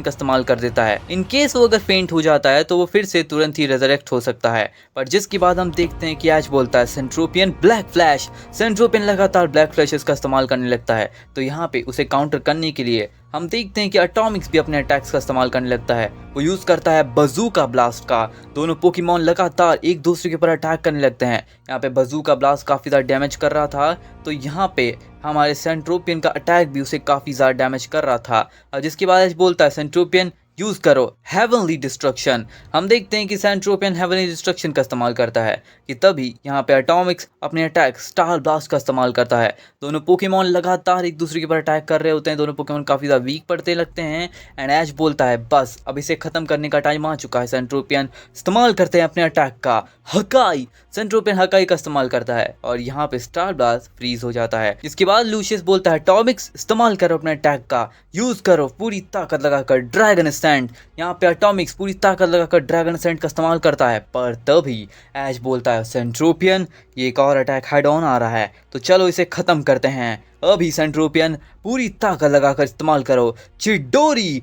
का इस्तेमाल कर देता है। इन केस वो अगर फेंट हो जाता है तो वो फिर से तुरंत ही रेजरेक्ट हो सकता है। पर जिसके बाद हम देखते हैं कि ऐश बोलता है सेंट्रोपियन ब्लैक फ्लैश। सेंट्रोपियन लगातार ब्लैक फ्लैशेस का इस्तेमाल करने लगता है। तो यहाँ पे उसे काउंटर करने के लिए हम देखते हैं कि एटॉमिक्स भी अपने अटैक्स का इस्तेमाल करने लगता है। वो यूज करता है बजूका ब्लास्ट का। दोनों पोकेमॉन लगातार एक दूसरे के ऊपर अटैक करने लगते हैं। यहाँ पे बजूका ब्लास्ट काफी ज्यादा डैमेज कर रहा था, तो यहाँ पे हमारे सेंट्रोपियन का अटैक भी उसे काफी ज्यादा डैमेज कर रहा था। और जिसके बाद बोलता है सेंट्रोपियन यूज करो हेवनली डिस्ट्रक्शन। हम देखते हैं कि सेंट्रोपियन हेवनली डिस्ट्रक्शन का इस्तेमाल करता है कि तभी यहाँ पे एटॉमिक्स अपने अटैक स्टार ब्लास्ट का इस्तेमाल करता है। दोनों पोकेमॉन लगातार एक दूसरे के ऊपर अटैक कर रहे होते हैं। दोनों पोकेमॉन काफी ज्यादा वीक पड़ते लगते हैं एंड ऐश बोलता है बस अब इसे खत्म करने का टाइम आ चुका है। सेंट्रोपियन इस्तेमाल करते हैं अपने अटैक का हकाई। सेंट्रोपियन हकाई का इस्तेमाल करता है और यहाँ पे स्टार ब्लास्ट फ्रीज हो जाता है। इसके बाद लूशियस बोलता है एटॉमिक्स इस्तेमाल करो अपने अटैक का, यूज करो पूरी ताकत लगाकर ड्रैगन स्टैंड। यहाँ पे एटॉमिक्स पूरी ताकत लगाकर ड्रैगन स्टैंड का इस्तेमाल करता है। पर तभी ऐश बोलता है सेंट्रोपियन ये एक और अटैक हेड ऑन आ रहा है तो चलो इसे खत्म करते हैं। अभी सेंट्रोपियन पूरी ताकत लगाकर इस्तेमाल करो चिडोरी।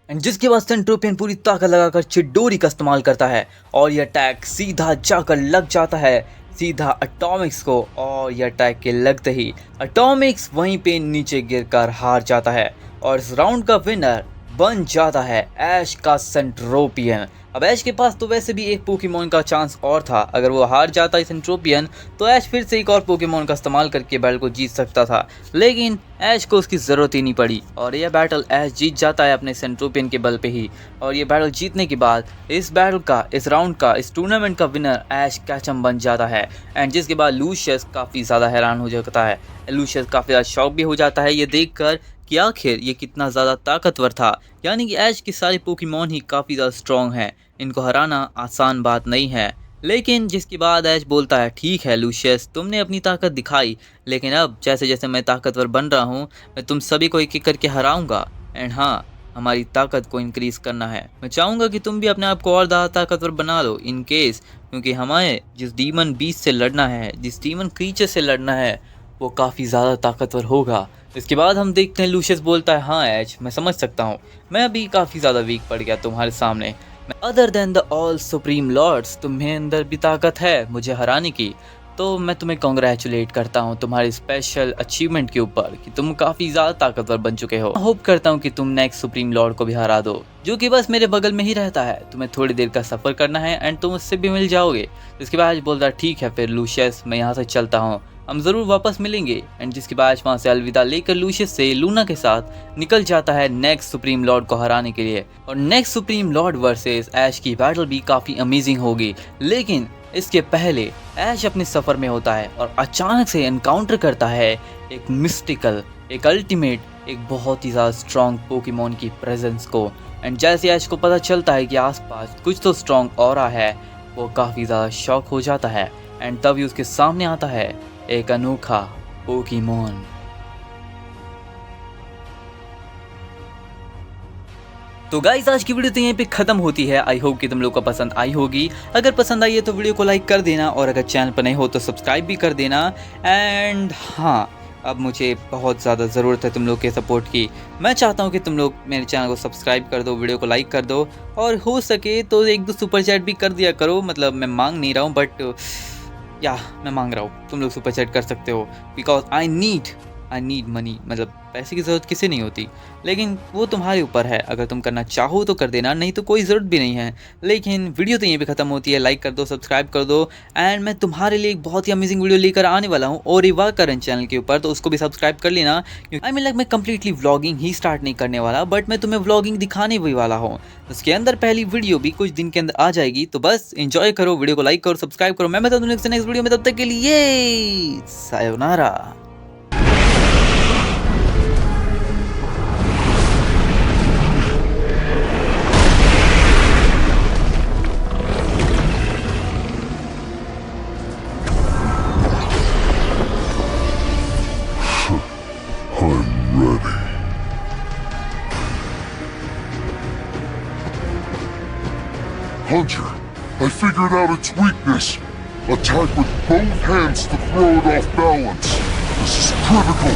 जिसके बाद सेंट्रोपियन पूरी ताकत लगाकर चिडोरी का इस्तेमाल करता है और यह अटैक सीधा जाकर लग जाता है सीधा एटॉमिक्स को। और यह अटैक के लगते ही एटॉमिक्स वहीं पे नीचे गिरकर हार जाता है और इस राउंड का विनर बन जाता है ऐश का सेंट्रोपियन। अब ऐश के पास तो वैसे भी एक पोकेमॉन का चांस और था। अगर वो हार जाता है सेंट्रोपियन तो ऐश फिर से एक और पोकेमॉन का इस्तेमाल करके बैटल को जीत सकता था, लेकिन ऐश को उसकी ज़रूरत ही नहीं पड़ी और यह बैटल ऐश जीत जाता है अपने सेंट्रोपियन के बल पे ही। और ये बैटल जीतने के बाद इस बैटल का, इस राउंड का, इस टूर्नामेंट का विनर ऐश कैचम बन जाता है। एंड जिसके बाद लूशियस काफ़ी ज़्यादा हैरान हो जाता है। लूशियस काफ़ी ज़्यादा शॉक भी हो जाता है ये देख कर कि आखिर ये कितना ज़्यादा ताकतवर था। यानी कि ऐश के सारे पोकेमॉन ही काफ़ी ज़्यादा स्ट्रॉन्ग हैं, इनको हराना आसान बात नहीं है। लेकिन जिसके बाद ऐश बोलता है ठीक है लूशियस तुमने अपनी ताकत दिखाई, लेकिन अब जैसे जैसे मैं ताकतवर बन रहा हूँ मैं तुम सभी को एक एक करके हराऊंगा। एंड हाँ हमारी ताकत को इंक्रीज़ करना है। मैं चाहूँगा कि तुम भी अपने आप को और ज़्यादा ताकतवर बना लो इन केस, क्योंकि हमें जिस डीमन बीस्ट से लड़ना है, जिस डीमन क्रीचर से लड़ना है वो काफ़ी ज़्यादा ताकतवर होगा। इसके बाद हम देखते हैं लूशियस बोलता है हाँ ऐश मैं समझ सकता हूँ, मैं अभी काफ़ी ज़्यादा वीक पड़ गया तुम्हारे सामने। Other than the all supreme lords तुम्हें अंदर भी ताकत है मुझे हराने की, तो मैं तुम्हें कॉन्ग्रेचुलेट करता हूँ तुम्हारे स्पेशल अचीवमेंट के ऊपर कि तुम काफ़ी ज़्यादा ताकतवर बन चुके हो। होप करता हूँ कि तुम नेक्स्ट सुप्रीम लॉर्ड को भी हरा दो जो कि बस मेरे बगल में ही रहता है। तुम्हें थोड़ी देर का सफ़र करना है एंड तुम उससे भी मिल जाओगे। इसके बाद बोलता है ठीक है फिर लूशियस मैं यहाँ से चलता हूँ, हम ज़रूर वापस मिलेंगे। एंड जिसके बाद वहाँ से अलविदा लेकर लूशियस से लूना के साथ निकल जाता है नेक्स्ट सुप्रीम लॉर्ड को हराने के लिए। और नेक्स्ट सुप्रीम लॉर्ड वर्सेस ऐश की बैटल भी काफ़ी अमेजिंग होगी। लेकिन इसके पहले ऐश अपने सफ़र में होता है और अचानक से एनकाउंटर करता है एक मिस्टिकल, एक अल्टीमेट, एक बहुत ही ज़्यादा स्ट्रॉन्ग पोकेमॉन की प्रेजेंस को। एंड जैसे ऐश को पता चलता है कि आसपास कुछ तो स्ट्रॉन्ग ऑरा है वो काफ़ी ज़्यादा शॉक हो जाता है। एंड तभी उसके सामने आता है एक अनोखा पोकेमॉन। तो गाइस आज की वीडियो तो यहीं पे खत्म होती है। आई होप कि तुम लोग को पसंद आई होगी। अगर पसंद आई है तो वीडियो को लाइक कर देना और अगर चैनल पर नहीं हो तो सब्सक्राइब भी कर देना। एंड हाँ अब मुझे बहुत ज़्यादा ज़रूरत है तुम लोग के सपोर्ट की। मैं चाहता हूँ कि तुम लोग मेरे चैनल को सब्सक्राइब कर दो, वीडियो को लाइक कर दो और हो सके तो एक दो सुपर चैट भी कर दिया करो। मतलब मैं मांग नहीं रहा हूँ बट मैं मांग रहा हूँ, तुम लोग सुपर चैट कर सकते हो बिकॉज आई नीड मनी। मतलब पैसे की ज़रूरत किसी नहीं होती, लेकिन वो तुम्हारे ऊपर है। अगर तुम करना चाहो तो कर देना, नहीं तो कोई ज़रूरत भी नहीं है। लेकिन वीडियो तो यहीं पे ख़त्म होती है। लाइक कर दो, सब्सक्राइब कर दो एंड मैं तुम्हारे लिए एक बहुत ही अमेजिंग वीडियो लेकर आने वाला हूँ और रिवा करन चैनल के ऊपर, तो उसको भी सब्सक्राइब कर लेना। आई मीन लाइक मैं कंप्लीटली व्लॉगिंग ही स्टार्ट नहीं करने वाला बट मैं तुम्हें व्लॉगिंग दिखाने भी वाला हूँ। उसके अंदर पहली वीडियो भी कुछ दिन के अंदर आ जाएगी, तो बस एंजॉय करो, वीडियो को लाइक करो, सब्सक्राइब करो। मैं बता दूँ नेक्स्ट वीडियो में, तब तक के लिए sayonara. I'm ready. Hunter, I figured out its weakness. Attack with both hands to throw it off balance. This is critical.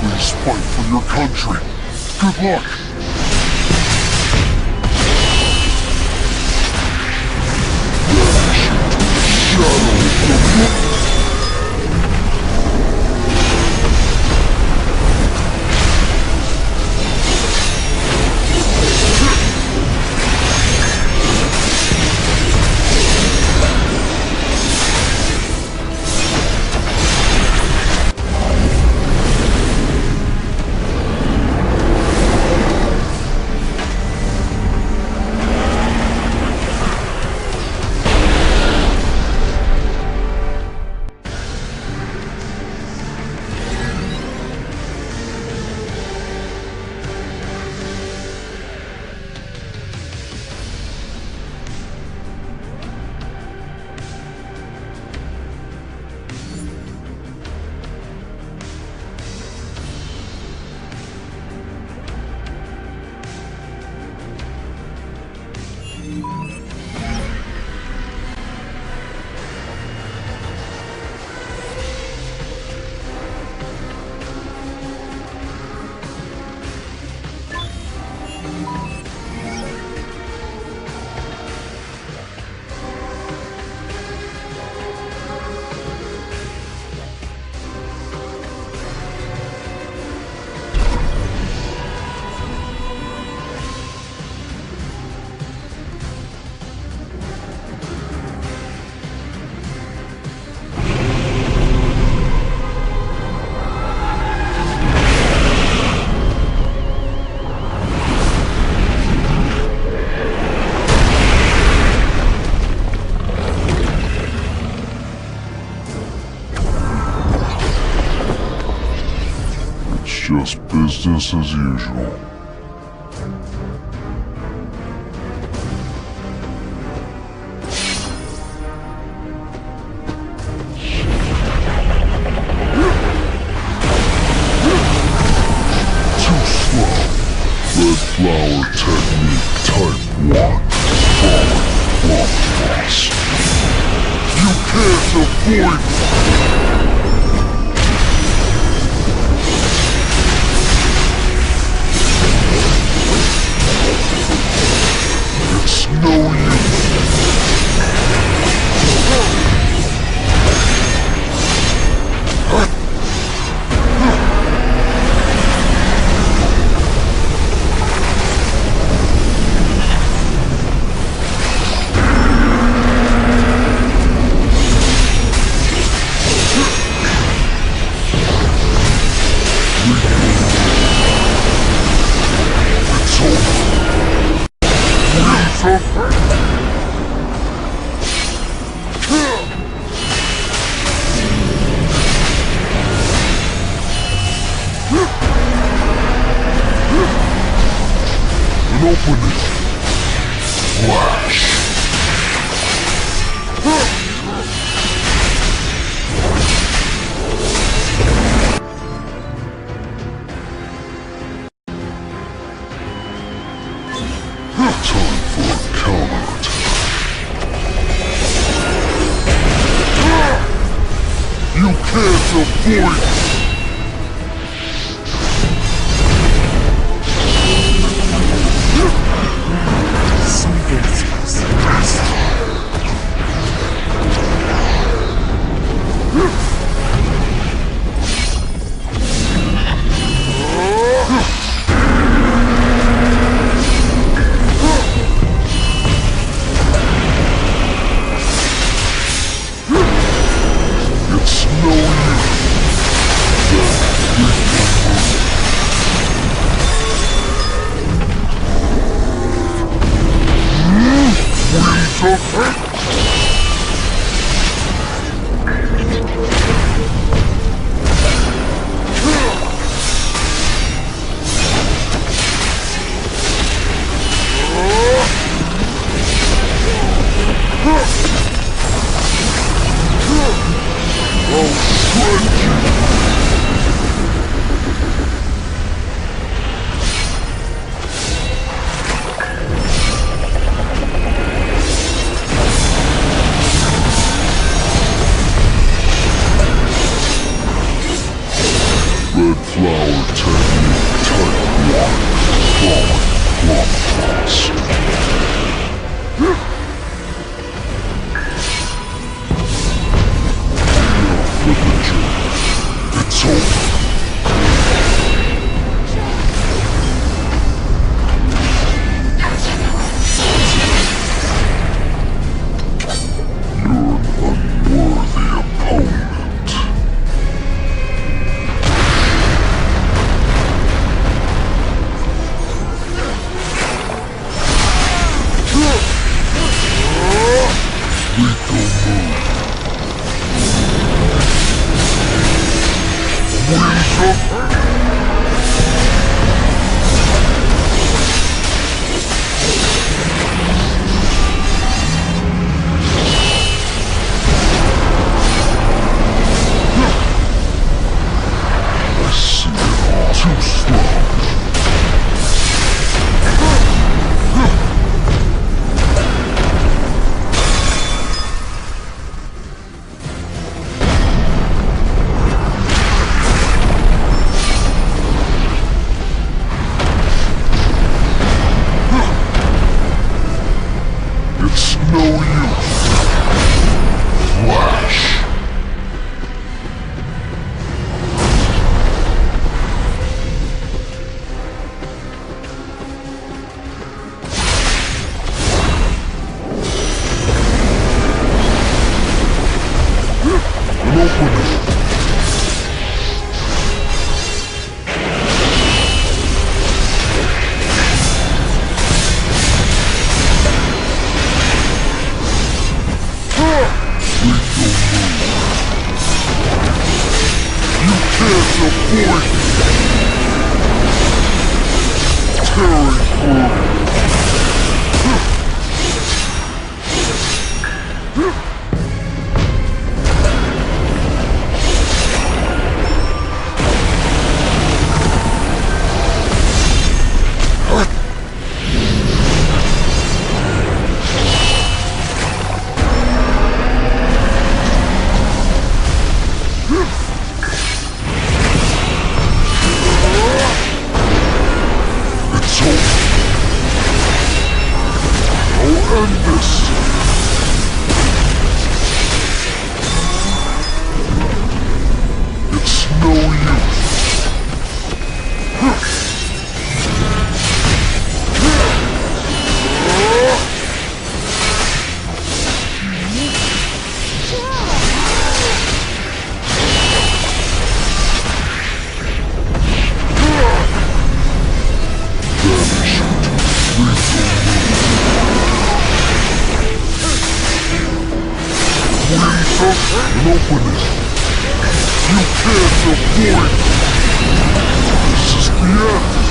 Please fight for your country. Good luck. Just business as usual. Too slow. Red flower technique type 1. Forward loss. You can't avoid. It's no use. It's over. It's over. An opening. Flash. Time for a counterattack. You can't avoid. It's no use. Lethal move. Wings of... Too strong. It's no use. Flash. It's no use. Open it. You can't avoid. This is the end.